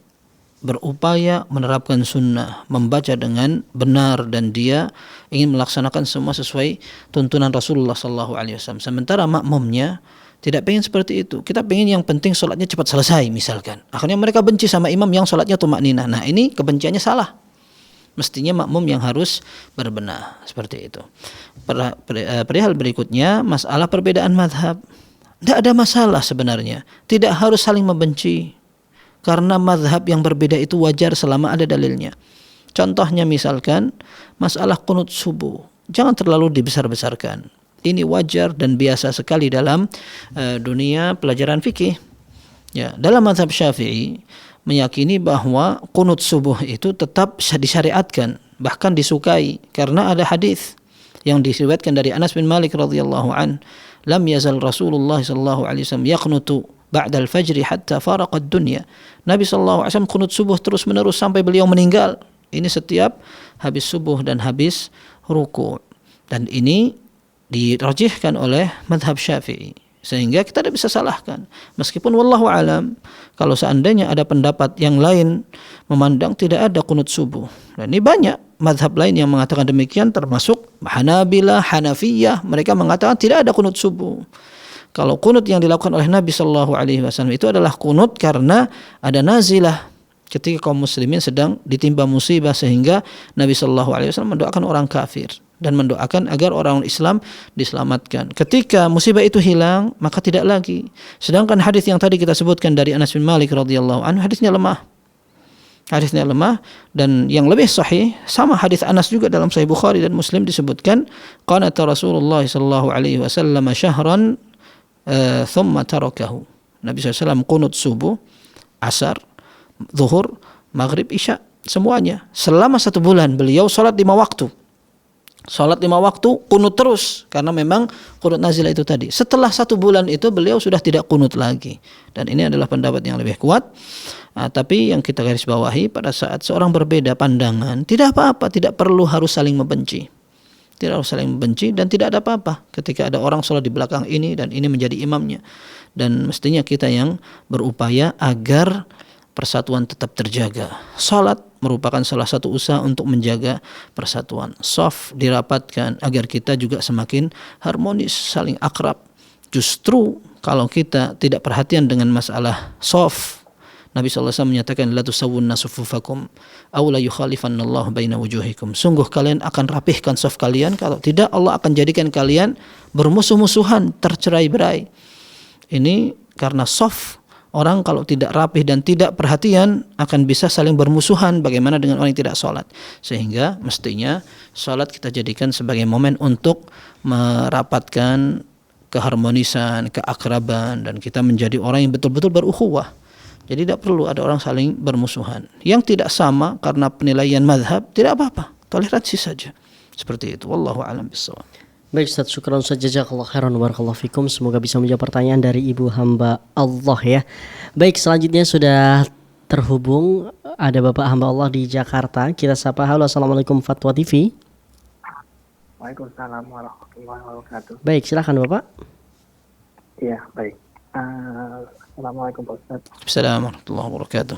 berupaya menerapkan sunnah, membaca dengan benar, dan dia ingin melaksanakan semua sesuai tuntunan Rasulullah SAW. Sementara makmumnya tidak pengen seperti itu. Kita pengen yang penting sholatnya cepat selesai misalkan. Akhirnya mereka benci sama imam yang sholatnya tumakninah. Nah, ini kebenciannya salah. Mestinya makmum yang harus berbenah seperti itu. Perihal berikutnya, masalah perbedaan mazhab. Tidak ada masalah sebenarnya. Tidak harus saling membenci. Karena mazhab yang berbeda itu wajar selama ada dalilnya. Contohnya misalkan masalah qunut subuh. Jangan terlalu dibesar-besarkan. Ini wajar dan biasa sekali dalam dunia pelajaran fikih. Ya, dalam mazhab Syafi'i meyakini bahwa qunut subuh itu tetap disyariatkan, bahkan disukai, karena ada hadis yang diriwayatkan dari Anas bin Malik radhiyallahu an, lam yazal Rasulullah sallallahu alaihi wasallam yaqnutu ba'da al-fajr hatta faraqa ad-dunya. Nabi sallallahu alaihi wasallam qunut subuh terus menerus sampai beliau meninggal. Ini setiap habis subuh dan habis ruku'. Dan ini dirajihkan oleh mazhab Syafi'i, sehingga kita tidak bisa salahkan. Meskipun wallahu alam, kalau seandainya ada pendapat yang lain memandang tidak ada qunut subuh. Dan ini banyak mazhab lain yang mengatakan demikian, termasuk Hanabilah, Hanafiyah, mereka mengatakan tidak ada qunut subuh. Kalau qunut yang dilakukan oleh Nabi sallallahu alaihi wasallam itu adalah qunut karena ada nazilah, ketika kaum muslimin sedang ditimpa musibah, sehingga Nabi sallallahu alaihi wasallam mendoakan orang kafir. dan mendoakan agar orang Islam diselamatkan. Ketika musibah itu hilang, maka tidak lagi. Sedangkan hadis yang tadi kita sebutkan dari Anas bin Malik radhiyallahu anhu, hadisnya lemah. Hadisnya lemah, dan yang lebih sahih sama hadis Anas juga dalam Sahih Bukhari dan Muslim disebutkan qanata Rasulullah sallallahu alaihi wasallam syahran thumma tarakahu. Nabi SAW qunut subuh, asar, zuhur, maghrib, isya, semuanya. Selama 1 bulan beliau sholat 5 waktu. Sholat 5 waktu, kunut terus. Karena memang kunut nazilah itu tadi. Setelah 1 bulan itu beliau sudah tidak kunut lagi. Dan ini adalah pendapat yang lebih kuat. Tapi yang kita garis bawahi, pada saat seorang berbeda pandangan, tidak apa-apa, tidak perlu harus saling membenci. Tidak harus saling membenci, dan tidak ada apa-apa ketika ada orang sholat di belakang ini dan ini menjadi imamnya. Dan mestinya kita yang berupaya agar persatuan tetap terjaga. Salat merupakan salah satu usaha untuk menjaga persatuan. Shaf dirapatkan agar kita juga semakin harmonis, saling akrab. Justru kalau kita tidak perhatian dengan masalah shaf, Nabi SAW menyatakan la tusawwunna sufufakum aw la yukhalifannallahu baina wujuhikum. Sungguh kalian akan rapihkan shaf kalian, kalau tidak Allah akan jadikan kalian bermusuh-musuhan, tercerai-berai. Ini karena shaf, orang kalau tidak rapih dan tidak perhatian akan bisa saling bermusuhan. Bagaimana dengan orang yang tidak sholat? Sehingga mestinya sholat kita jadikan sebagai momen untuk merapatkan keharmonisan, keakraban, dan kita menjadi orang yang betul-betul berukhuwah. Jadi tidak perlu ada orang saling bermusuhan. Yang tidak sama karena penilaian mazhab, tidak apa-apa, toleransi saja. Seperti itu. Wallahu a'lam bishawab. Baik Ustaz, syukran Ustaz, jazakallahu khairan barakallahu fikum. Semoga bisa menjawab pertanyaan dari ibu hamba Allah ya. Baik, selanjutnya sudah terhubung ada Bapak hamba Allah di Jakarta. Kita sapa. Halo, assalamualaikum Fatwa TV. Waalaikumsalam warahmatullahi wabarakatuh. Baik, silakan Bapak. Iya, baik. Assalamualaikum Pak Ustaz. Assalamualaikum warahmatullahi wabarakatuh.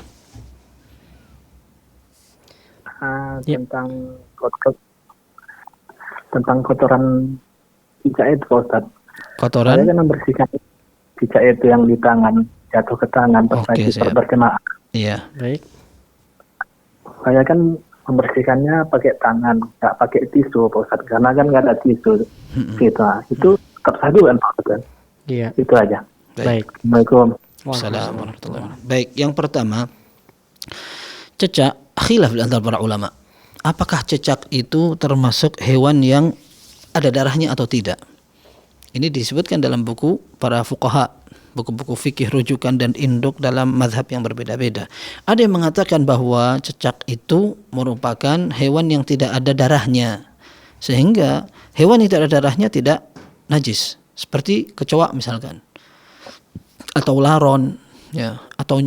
Tentang kotoran cicak itu Pak Ustaz. Kotoran? Saya kan membersihkan cicak itu yang di tangan, jatuh ke tangan pas lagi berjemaah. Iya. Baik. Saya kan membersihkannya pakai tangan, nggak pakai tisu Pak Ustaz, karena kan nggak ada tisu. Gitu. Itu tetap sah juga Pak Ustaz. Iya. Itu aja. Baik. Assalamualaikum. Assalamualaikum warahmatullahi wabarakatuh. Baik, yang pertama, cecak khilaf di antara para ulama. Apakah cecak itu termasuk hewan yang ada darahnya atau tidak? Ini disebutkan dalam buku para fuqaha, buku-buku fikih rujukan dan induk dalam mazhab yang berbeda-beda. Ada yang mengatakan bahwa cecak itu merupakan hewan yang tidak ada darahnya, sehingga hewan yang tidak ada darahnya tidak najis, seperti kecoa misalkan, atau laron, ya, atau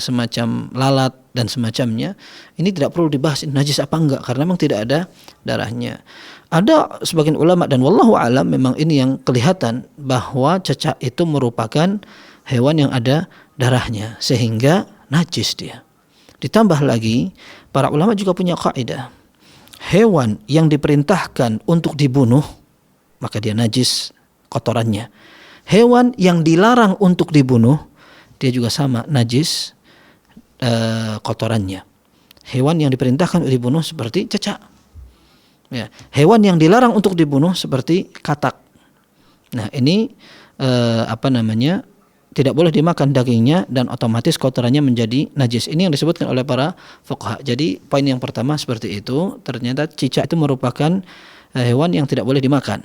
semacam lalat dan semacamnya. Ini tidak perlu dibahas najis apa enggak, karena memang tidak ada darahnya. Ada sebagian ulama, dan wallahu alam memang ini yang kelihatan, bahwa cecak itu merupakan hewan yang ada darahnya sehingga najis dia. Ditambah lagi, para ulama juga punya kaidah, hewan yang diperintahkan untuk dibunuh maka dia najis kotorannya. Hewan yang dilarang untuk dibunuh dia juga sama najis kotorannya. Hewan yang diperintahkan untuk dibunuh seperti cecak. Ya, hewan yang dilarang untuk dibunuh seperti katak. Nah, ini tidak boleh dimakan dagingnya dan otomatis kotorannya menjadi najis. Ini yang disebutkan oleh para fuqaha. Jadi poin yang pertama seperti itu, ternyata cicak itu merupakan hewan yang tidak boleh dimakan.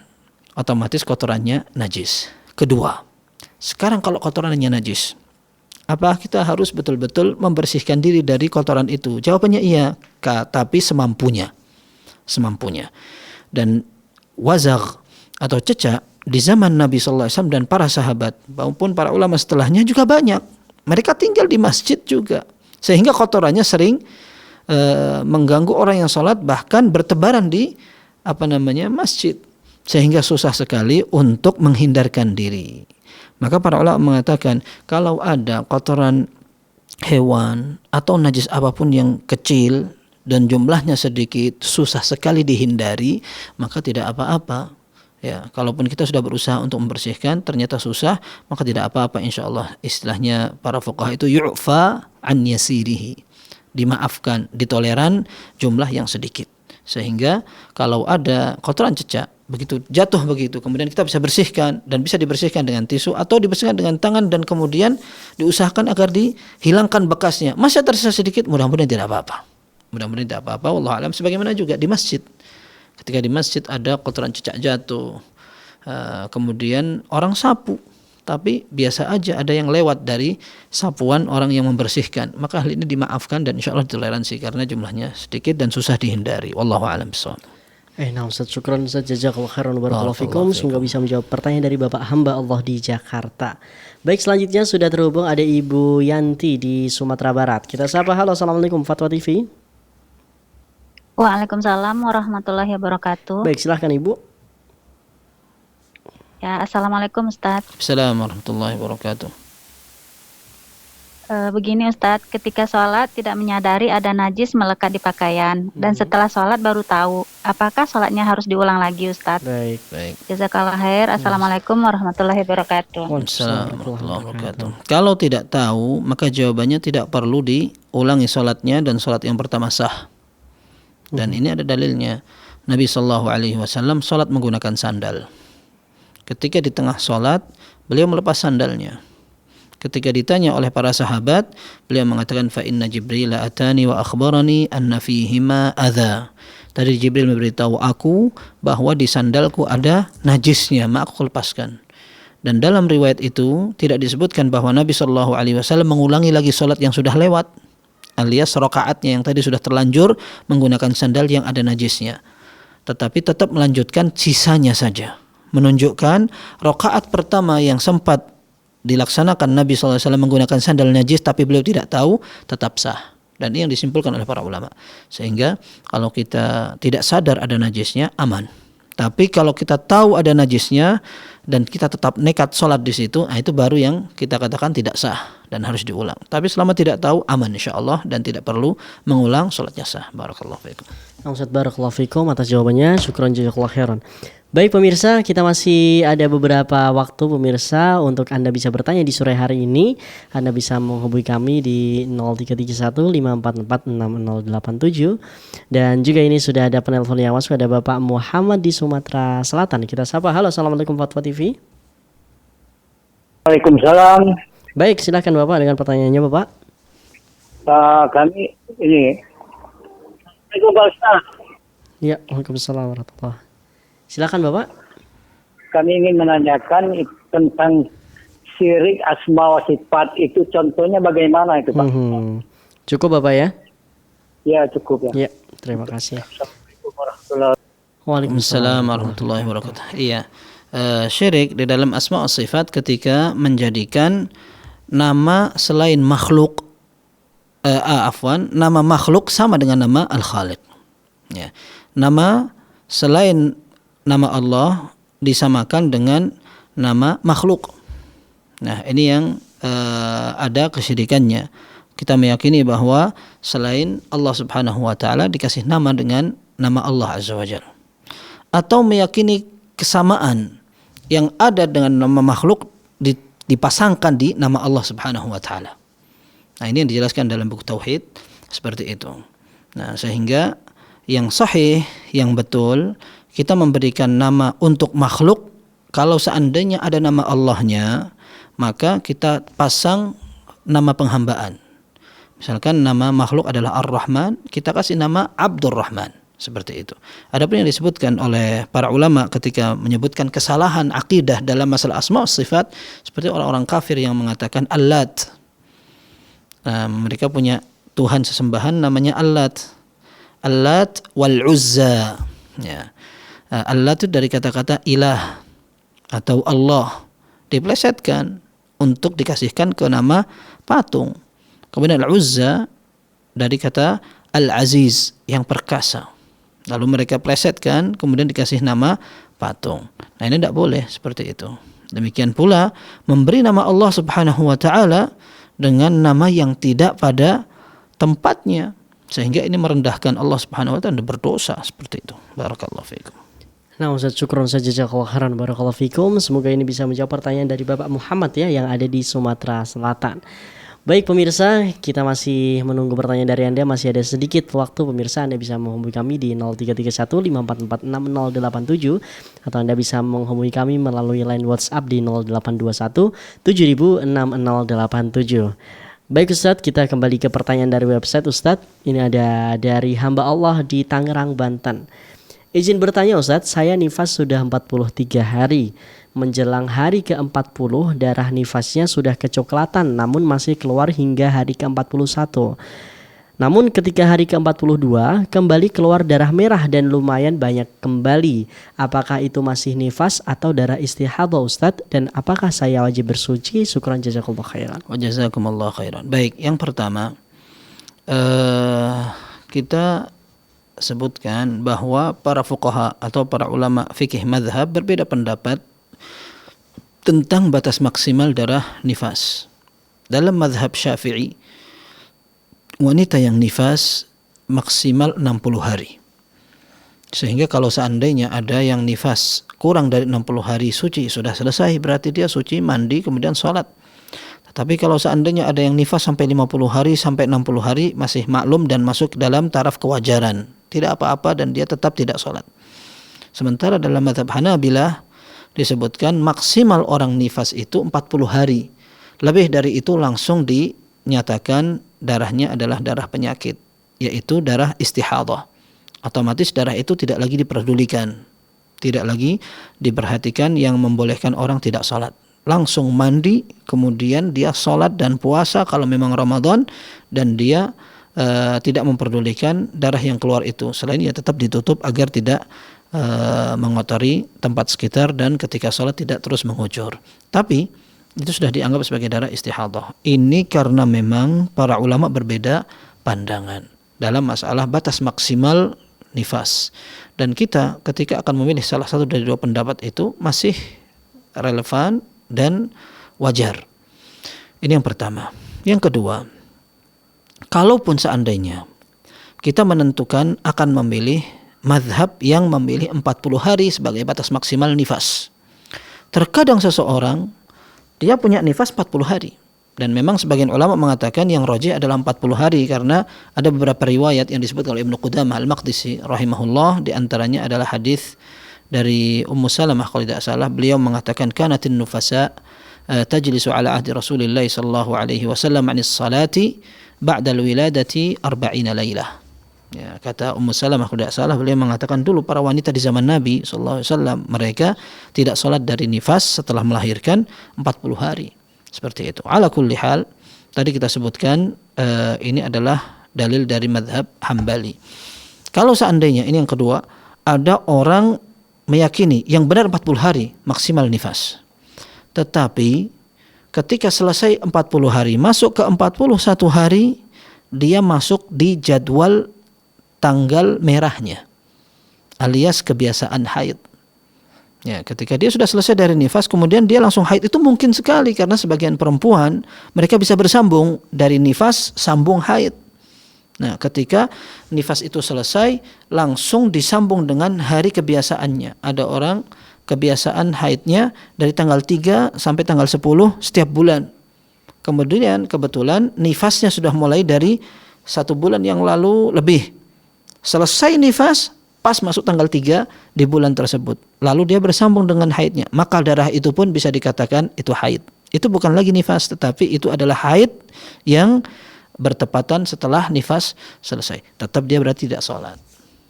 Otomatis kotorannya najis. Kedua, sekarang kalau kotorannya najis, apa kita harus betul-betul membersihkan diri dari kotoran itu? Jawabannya iya, tapi semampunya. Dan wazagh atau cecak di zaman Nabi SAW dan para sahabat maupun para ulama setelahnya juga banyak. Mereka tinggal di masjid juga, sehingga kotorannya sering mengganggu orang yang sholat, bahkan bertebaran di masjid, sehingga susah sekali untuk menghindarkan diri. Maka para ulama mengatakan, kalau ada kotoran hewan atau najis apapun yang kecil dan jumlahnya sedikit, susah sekali dihindari, maka tidak apa-apa. Ya, kalaupun kita sudah berusaha untuk membersihkan ternyata susah, maka tidak apa-apa insyaallah. Istilahnya para fuqaha itu yu'fa an yasirihi, dimaafkan, ditoleran jumlah yang sedikit, Sehingga kalau ada kotoran cecak begitu jatuh begitu, kemudian kita bisa bersihkan, dan bisa dibersihkan dengan tisu atau dibersihkan dengan tangan, dan kemudian diusahakan agar dihilangkan bekasnya. Masih tersisa sedikit, mudah-mudahan tidak apa-apa. Mudah-mudahan tidak apa-apa. Wallahu a'lam. Sebagaimana juga di masjid. Ketika di masjid ada kotoran cecak jatuh, kemudian orang sapu, tapi biasa aja ada yang lewat dari sapuan orang yang membersihkan, maka hal ini dimaafkan dan insya Allah ditoleransi karena jumlahnya sedikit dan susah dihindari. Wallahu a'lam bishawab. Nah Ustaz, syukran Ustaz, jazakallahu khairan barakallahu fikum. Semoga bisa menjawab pertanyaan dari Bapak hamba Allah di Jakarta. Baik, selanjutnya sudah terhubung ada Ibu Yanti di Sumatera Barat. Kita sapa. Halo, assalamualaikum Fatwa TV. Waalaikumsalam warahmatullahi wabarakatuh. Baik, silahkan Ibu. Ya, assalamualaikum Ustadz. Assalamualaikum warahmatullahi wabarakatuh. Begini Ustadz, ketika sholat tidak menyadari ada najis melekat di pakaian, dan setelah sholat baru tahu. Apakah sholatnya harus diulang lagi Ustadz? Baik. Jazakallah khair. Assalamualaikum warahmatullahi wabarakatuh. Waalaikumsalam warahmatullahi wabarakatuh. Kalau tidak tahu, maka jawabannya tidak perlu diulangi sholatnya dan sholat yang pertama sah. Dan ini ada dalilnya. Nabi SAW sholat menggunakan sandal. Ketika di tengah sholat, beliau melepas sandalnya. Ketika ditanya oleh para sahabat, beliau mengatakan, fa inna Jibril atani wa akhbarani anna fihima adza. Tadi Jibril memberitahu aku bahwa di sandalku ada najisnya, maka aku lepaskan. Dan dalam riwayat itu tidak disebutkan bahwa Nabi SAW mengulangi lagi sholat yang sudah lewat, alias rakaatnya yang tadi sudah terlanjur menggunakan sandal yang ada najisnya, tetapi tetap melanjutkan sisanya saja, menunjukkan rakaat pertama yang sempat dilaksanakan Nabi SAW menggunakan sandal najis tapi beliau tidak tahu, tetap sah. Dan ini yang disimpulkan oleh para ulama. Sehingga kalau kita tidak sadar ada najisnya, aman. Tapi kalau kita tahu ada najisnya dan kita tetap nekat sholat di situ, nah itu baru yang kita katakan tidak sah dan harus diulang. Tapi selama tidak tahu, aman insya Allah dan tidak perlu mengulang sholatnya sah. Barakallahu fiikum. Ustaz, barakallahu fiikum atas jawabannya. Syukran jazakallahu khairan. Baik pemirsa, kita masih ada beberapa waktu pemirsa untuk Anda bisa bertanya di sore hari ini. Anda bisa menghubungi kami di 0331544687. Dan juga ini sudah ada penelpon yang masuk, ada Bapak Muhammad di Sumatera Selatan. Kita sapa. Halo, assalamualaikum Fatwa TV. Waalaikumsalam. Baik, silakan Bapak dengan pertanyaannya Bapak. Kami ini. Assalamualaikum Pak Ustaz. Ya, waalaikumsalam warahmatullahi. Silakan Bapak. Kami ingin menanyakan tentang syirik asma wa sifat, itu contohnya bagaimana itu Pak? Cukup Bapak ya? Ya cukup ya. Ya, terima kasih. Assalamualaikum warahmatullahi wabarakatuh. Waalaikumsalam warahmatullahi wabarakatuh. Iya, syirik di dalam asma wa sifat ketika menjadikan nama selain makhluk, nama makhluk sama dengan nama Al-Khaliq. Ya. Nama selain nama Allah disamakan dengan nama makhluk. Nah, ini yang ada kesyirikannya. Kita meyakini bahwa selain Allah Subhanahu wa taala dikasih nama dengan nama Allah Azza wa Jalla. Atau meyakini kesamaan yang ada dengan nama makhluk dipasangkan di nama Allah Subhanahu wa taala. Nah, ini yang dijelaskan dalam buku tauhid seperti itu. Nah, sehingga yang sahih, yang betul, kita memberikan nama untuk makhluk. Kalau seandainya ada nama Allahnya, maka kita pasang nama penghambaan. Misalkan nama makhluk adalah Ar-Rahman, kita kasih nama Abdur Rahman, seperti itu. Adapun yang disebutkan oleh para ulama ketika menyebutkan kesalahan akidah dalam masalah asma wa sifat, seperti orang-orang kafir yang mengatakan Al-Lat. Mereka punya Tuhan sesembahan namanya Al-Lat. Al-Lat wal-Uzza. Ya. Allah itu dari kata-kata ilah atau Allah, diplesetkan untuk dikasihkan ke nama patung. Kemudian Al-Uzza dari kata Al-Aziz, yang perkasa. Lalu mereka plesetkan kemudian dikasih nama patung. Nah, ini tidak boleh seperti itu. Demikian pula memberi nama Allah Subhanahu wa taala dengan nama yang tidak pada tempatnya, sehingga ini merendahkan Allah Subhanahu wa taala dan berdosa seperti itu. Barakallahu fiikum. Nah Ustaz, syukron saja jazakallahu khairan barakallahu fikum. Semoga ini bisa menjawab pertanyaan dari Bapak Muhammad ya yang ada di Sumatera Selatan. Baik pemirsa, kita masih menunggu pertanyaan dari Anda. Masih ada sedikit waktu pemirsa. Anda bisa menghubungi kami di 0331544687 atau Anda bisa menghubungi kami melalui line WhatsApp di 0821 70060087. Baik Ustadz, kita kembali ke pertanyaan dari website Ustadz. Ini ada dari hamba Allah di Tangerang, Banten. Izin bertanya Ustadz, saya nifas sudah 43 hari. Menjelang hari ke-40 darah nifasnya sudah kecoklatan namun masih keluar hingga hari ke-41. Namun ketika hari ke-42 kembali keluar darah merah dan lumayan banyak kembali. Apakah itu masih nifas atau darah istihadhah Ustadz? Dan apakah saya wajib bersuci? Syukran jazakallahu khairan. Wa jazakumullahu khairan. Baik, yang pertama kita sebutkan bahwa para fuqaha atau para ulama fikih mazhab berbeda pendapat tentang batas maksimal darah nifas. Dalam mazhab Syafi'i, wanita yang nifas maksimal 60 hari. Sehingga kalau seandainya ada yang nifas kurang dari 60 hari suci, sudah selesai, berarti dia suci, mandi, kemudian sholat. Tetapi kalau seandainya ada yang nifas sampai 50 hari sampai 60 hari, masih maklum dan masuk dalam taraf kewajaran, tidak apa-apa dan dia tetap tidak sholat. Sementara dalam mazhab Hanabilah disebutkan maksimal orang nifas itu 40 hari. Lebih dari itu langsung dinyatakan darahnya adalah darah penyakit, yaitu darah istihadhah. Otomatis darah itu tidak lagi diperdulikan, tidak lagi diperhatikan yang membolehkan orang tidak sholat. Langsung mandi, kemudian dia sholat dan puasa kalau memang Ramadan, dan dia tidak memperdulikan darah yang keluar itu. Selain dia tetap ditutup agar tidak mengotori tempat sekitar dan ketika sholat tidak terus mengucur. Tapi itu sudah dianggap sebagai darah istihadhah. Ini karena memang para ulama berbeda pandangan dalam masalah batas maksimal nifas. Dan kita ketika akan memilih salah satu dari dua pendapat itu masih relevan dan wajar. Ini yang pertama. Yang kedua, kalaupun seandainya kita menentukan akan memilih mazhab yang memilih 40 hari sebagai batas maksimal nifas, terkadang seseorang dia punya nifas 40 hari. Dan memang sebagian ulama mengatakan yang rajih adalah 40 hari karena ada beberapa riwayat yang disebut oleh Ibnu Qudamah Al-Maqdisi rahimahullah, di antaranya adalah hadis dari Ummu Salamah kalau tidak salah, beliau mengatakan kanatin nufasa tajlisu ala ahdi Rasulillah sallallahu alaihi wasallam 'anis salati ba'da al-wiladati 40 lailah. Ya, kata Ummu Salamah kalau tidak salah, beliau mengatakan dulu para wanita di zaman Nabi sallallahu alaihi wasallam mereka tidak salat dari nifas setelah melahirkan 40 hari. Seperti itu. Ala kulli hal, tadi kita sebutkan ini adalah dalil dari mazhab Hambali. Kalau seandainya ini yang kedua, ada orang meyakini yang benar 40 hari maksimal nifas. Tetapi ketika selesai 40 hari masuk ke 41 hari, dia masuk di jadwal tanggal merahnya alias kebiasaan haid. Ya, ketika dia sudah selesai dari nifas kemudian dia langsung haid, itu mungkin sekali karena sebagian perempuan mereka bisa bersambung dari nifas sambung haid. Nah, ketika nifas itu selesai langsung disambung dengan hari kebiasaannya. Ada orang kebiasaan haidnya dari tanggal 3 sampai tanggal 10 setiap bulan. Kemudian kebetulan nifasnya sudah mulai dari 1 bulan yang lalu lebih. Selesai nifas pas masuk tanggal 3 di bulan tersebut, lalu dia bersambung dengan haidnya, maka darah itu pun bisa dikatakan itu haid. Itu bukan lagi nifas, tetapi itu adalah haid yang bertepatan setelah nifas selesai. Tetap dia berarti tidak sholat.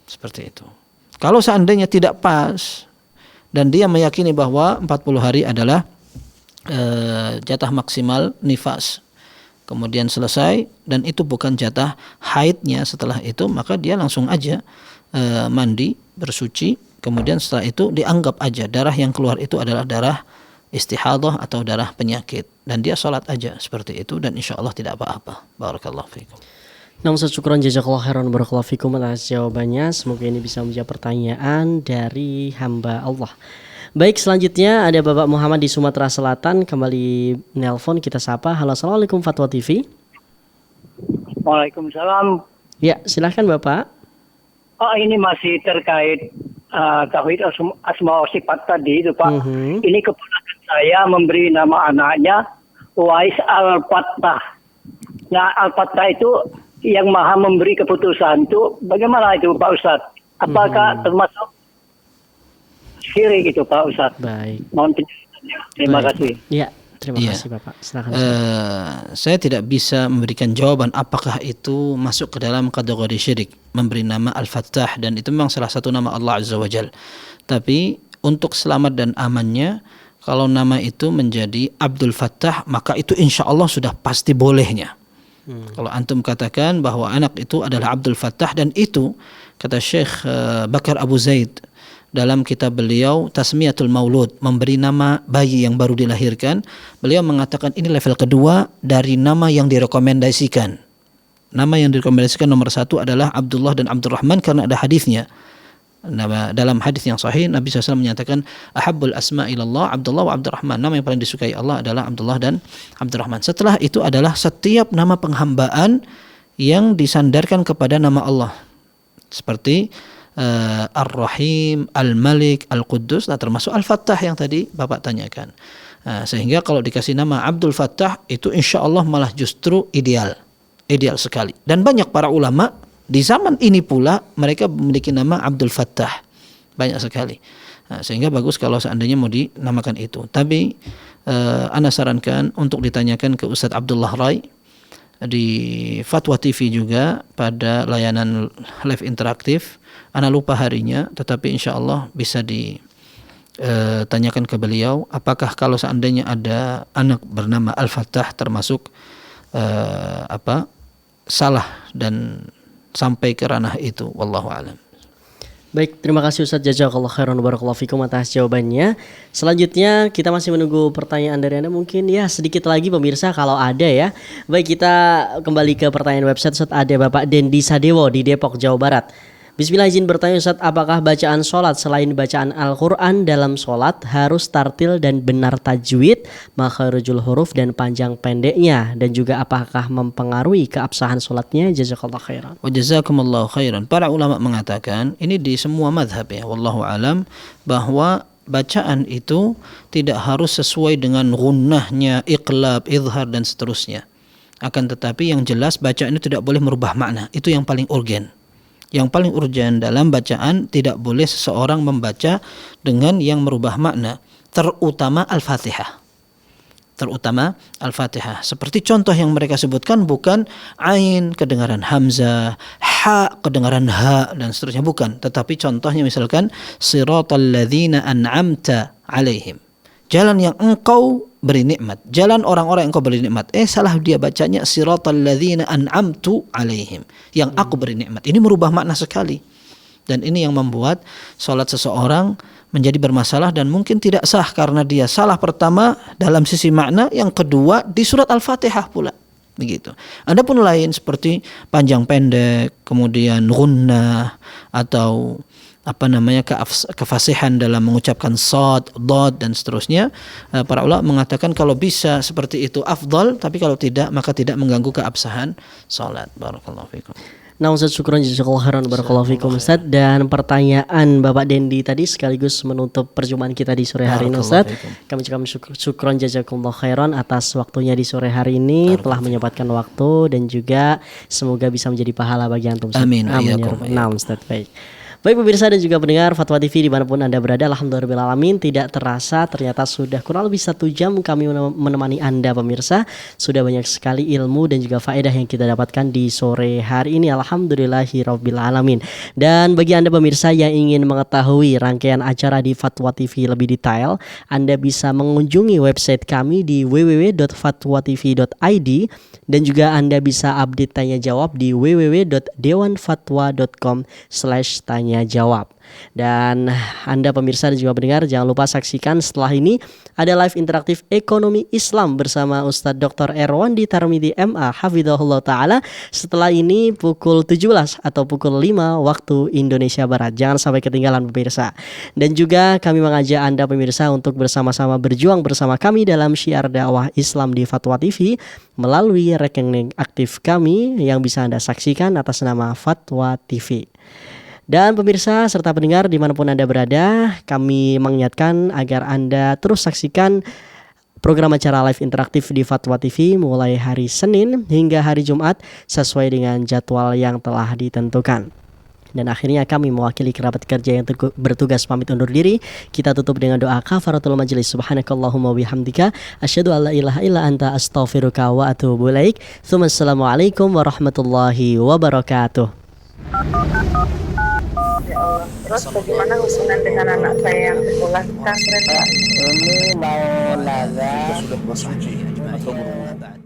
Seperti itu. Kalau seandainya tidak pas dan dia meyakini bahwa 40 hari adalah jatah maksimal nifas, kemudian selesai dan itu bukan jatah haidnya setelah itu, maka dia langsung aja mandi, bersuci, kemudian setelah itu dianggap aja darah yang keluar itu adalah darah istihadhah atau darah penyakit, dan dia sholat aja seperti itu dan insya Allah tidak apa-apa. Barakallahu fikum. Namun syukran jazakallahu khairan barakallahu fikum atas jawabannya. Semoga ini bisa menjawab pertanyaan dari hamba Allah. Baik, selanjutnya ada Bapak Muhammad di Sumatera Selatan kembali nelpon, kita sapa. Halo, assalamualaikum Fatwa TV. Waalaikumsalam. Ya, silahkan Bapak. Oh, ini masih terkait tauhid asma wa sifat tadi itu Pak. Ini keponakan saya memberi nama anaknya Uwais Al-Fattah. Nah, Al-Fattah itu yang maha memberi keputusan itu bagaimana itu Pak Ustadz? Apakah termasuk syirik itu Pak Ustadz? Baik. Mohon penjelasannya. Terima kasih. Ya, terima kasih Bapak. Silakan. Saya tidak bisa memberikan jawaban apakah itu masuk ke dalam kategori syirik, memberi nama Al-Fattah, dan itu memang salah satu nama Allah Azza wa Jal. Tapi untuk selamat dan amannya, kalau nama itu menjadi Abdul Fattah, maka itu insya Allah sudah pasti bolehnya. Kalau antum katakan bahwa anak itu adalah Abdul Fattah, dan itu kata Syekh Bakar Abu Zaid dalam kitab beliau Tasmiyatul Maulud, memberi nama bayi yang baru dilahirkan, beliau mengatakan ini level kedua dari nama yang direkomendasikan. Nama yang direkomendasikan nomor 1 adalah Abdullah dan Abdurrahman karena ada hadisnya. Dalam hadis yang sahih Nabi SAW menyatakan ahabbul asma ilallah Abdullah wa Abdurrahman, nama yang paling disukai Allah adalah Abdullah dan Abdurrahman. Setelah itu adalah setiap nama penghambaan yang disandarkan kepada nama Allah, seperti Ar-Rahim, Al-Malik, Al-Quddus, termasuk Al-Fattah yang tadi Bapak tanyakan. Sehingga kalau dikasih nama Abdul Fattah itu insya Allah malah justru ideal sekali. Dan banyak para ulama di zaman ini pula mereka memiliki nama Abdul Fattah, banyak sekali. Sehingga bagus kalau seandainya mau dinamakan itu. Tapi ana sarankan untuk ditanyakan ke Ustadz Abdullah Rai di Fatwa TV juga pada layanan live interaktif. Ana lupa harinya, tetapi insya Allah bisa ditanyakan ke beliau apakah kalau seandainya ada anak bernama Al-Fattah termasuk salah dan sampai ke ranah itu. Wallahu a'lam. Baik, terima kasih Ustadz Jazakallah khairan barakallahu fikum atas jawabannya. Selanjutnya kita masih menunggu pertanyaan dari Anda, mungkin ya sedikit lagi pemirsa kalau ada ya. Baik, kita kembali ke pertanyaan website. Ustadz, ada Bapak Dendi Sadewo di Depok, Jawa Barat. Bismillah, izin bertanya Ustadz, apakah bacaan sholat selain bacaan Al-Quran dalam sholat harus tartil dan benar tajwid, makharijul huruf dan panjang pendeknya, dan juga apakah mempengaruhi keabsahan sholatnya? Jazakallah khairan. Wa jazakumullahu khairan. Para ulama mengatakan ini di semua madhab ya, wallahu alam, bahwa bacaan itu tidak harus sesuai dengan gunnahnya, iqlab, izhar dan seterusnya. Akan tetapi yang jelas bacaan itu tidak boleh merubah makna. Itu yang paling urgen. Yang paling urgen dalam bacaan, tidak boleh seseorang membaca dengan yang merubah makna, terutama Al-Fatihah. Seperti contoh yang mereka sebutkan, bukan ain kedengaran hamzah, ha kedengaran ha dan seterusnya, bukan. Tetapi contohnya misalkan siratal ladzina an'amta alaihim, jalan yang engkau beri nikmat, jalan orang-orang yang engkau beri nikmat. Salah dia bacanya siratal ladzina an'amtu alaihim, yang aku beri nikmat. Ini merubah makna sekali. Dan ini yang membuat salat seseorang menjadi bermasalah dan mungkin tidak sah karena dia salah pertama dalam sisi makna, yang kedua di surat Al-Fatihah pula. Begitu. Adapun lain seperti panjang pendek, kemudian gunnah atau kefasihan dalam mengucapkan sad, dad dan seterusnya, para ulama mengatakan kalau bisa seperti itu afdal, tapi kalau tidak maka tidak mengganggu keabsahan salat. Barakallahu fikum. Nah Ustaz, syukran jazakallahu khairan barakallahu fikum Ustaz. Dan pertanyaan Bapak Dendi tadi sekaligus menutup perjumpaan kita di sore hari ini Ustaz. Kami ucapkan syukran jazakumullah khairan atas waktunya di sore hari ini, telah menyempatkan waktu, dan juga semoga bisa menjadi pahala bagi antum Ustaz. Amin. Amin. Nah Ustaz, baik. Baik pemirsa dan juga pendengar Fatwa TV dimanapun Anda berada, alhamdulillahirrahmanirrahim, tidak terasa ternyata sudah kurang lebih 1 jam kami menemani Anda pemirsa. Sudah banyak sekali ilmu dan juga faedah yang kita dapatkan di sore hari ini, alhamdulillahirrabbilalamin. Dan bagi Anda pemirsa yang ingin mengetahui rangkaian acara di Fatwa TV lebih detail, Anda bisa mengunjungi website kami di www.fatwatv.id, dan juga Anda bisa update tanya jawab di www.dewanfatwa.com/tanya jawab. Dan Anda pemirsa dan juga pendengar jangan lupa saksikan setelah ini ada live interaktif ekonomi Islam bersama Ustadz Dr. Erwandi Tarmidi MA hafizahullah ta'ala setelah ini pukul 17 atau pukul 5 waktu Indonesia Barat. Jangan sampai ketinggalan pemirsa. Dan juga kami mengajak Anda pemirsa untuk bersama-sama berjuang bersama kami dalam syiar dakwah Islam di Fatwa TV melalui rekening aktif kami yang bisa Anda saksikan atas nama Fatwa TV. Dan pemirsa serta pendengar dimanapun Anda berada, kami mengingatkan agar Anda terus saksikan Program acara live interaktif di Fatwa TV mulai hari Senin hingga hari Jumat sesuai dengan jadwal yang telah ditentukan. Dan akhirnya kami mewakili kerabat kerja yang bertugas pamit undur diri. Kita tutup dengan doa kafaratul majelis. Subhanakallahumma bihamdika asyhadu an la ilaha illa anta astaghfiruka wa atubu ilaik. Assalamualaikum warahmatullahi wabarakatuh. Ya Allah. Terus bagaimana hubungan dengan anak saya yang sekolah pesantren? Ini mau laga Sudah bersuci atau berwudu.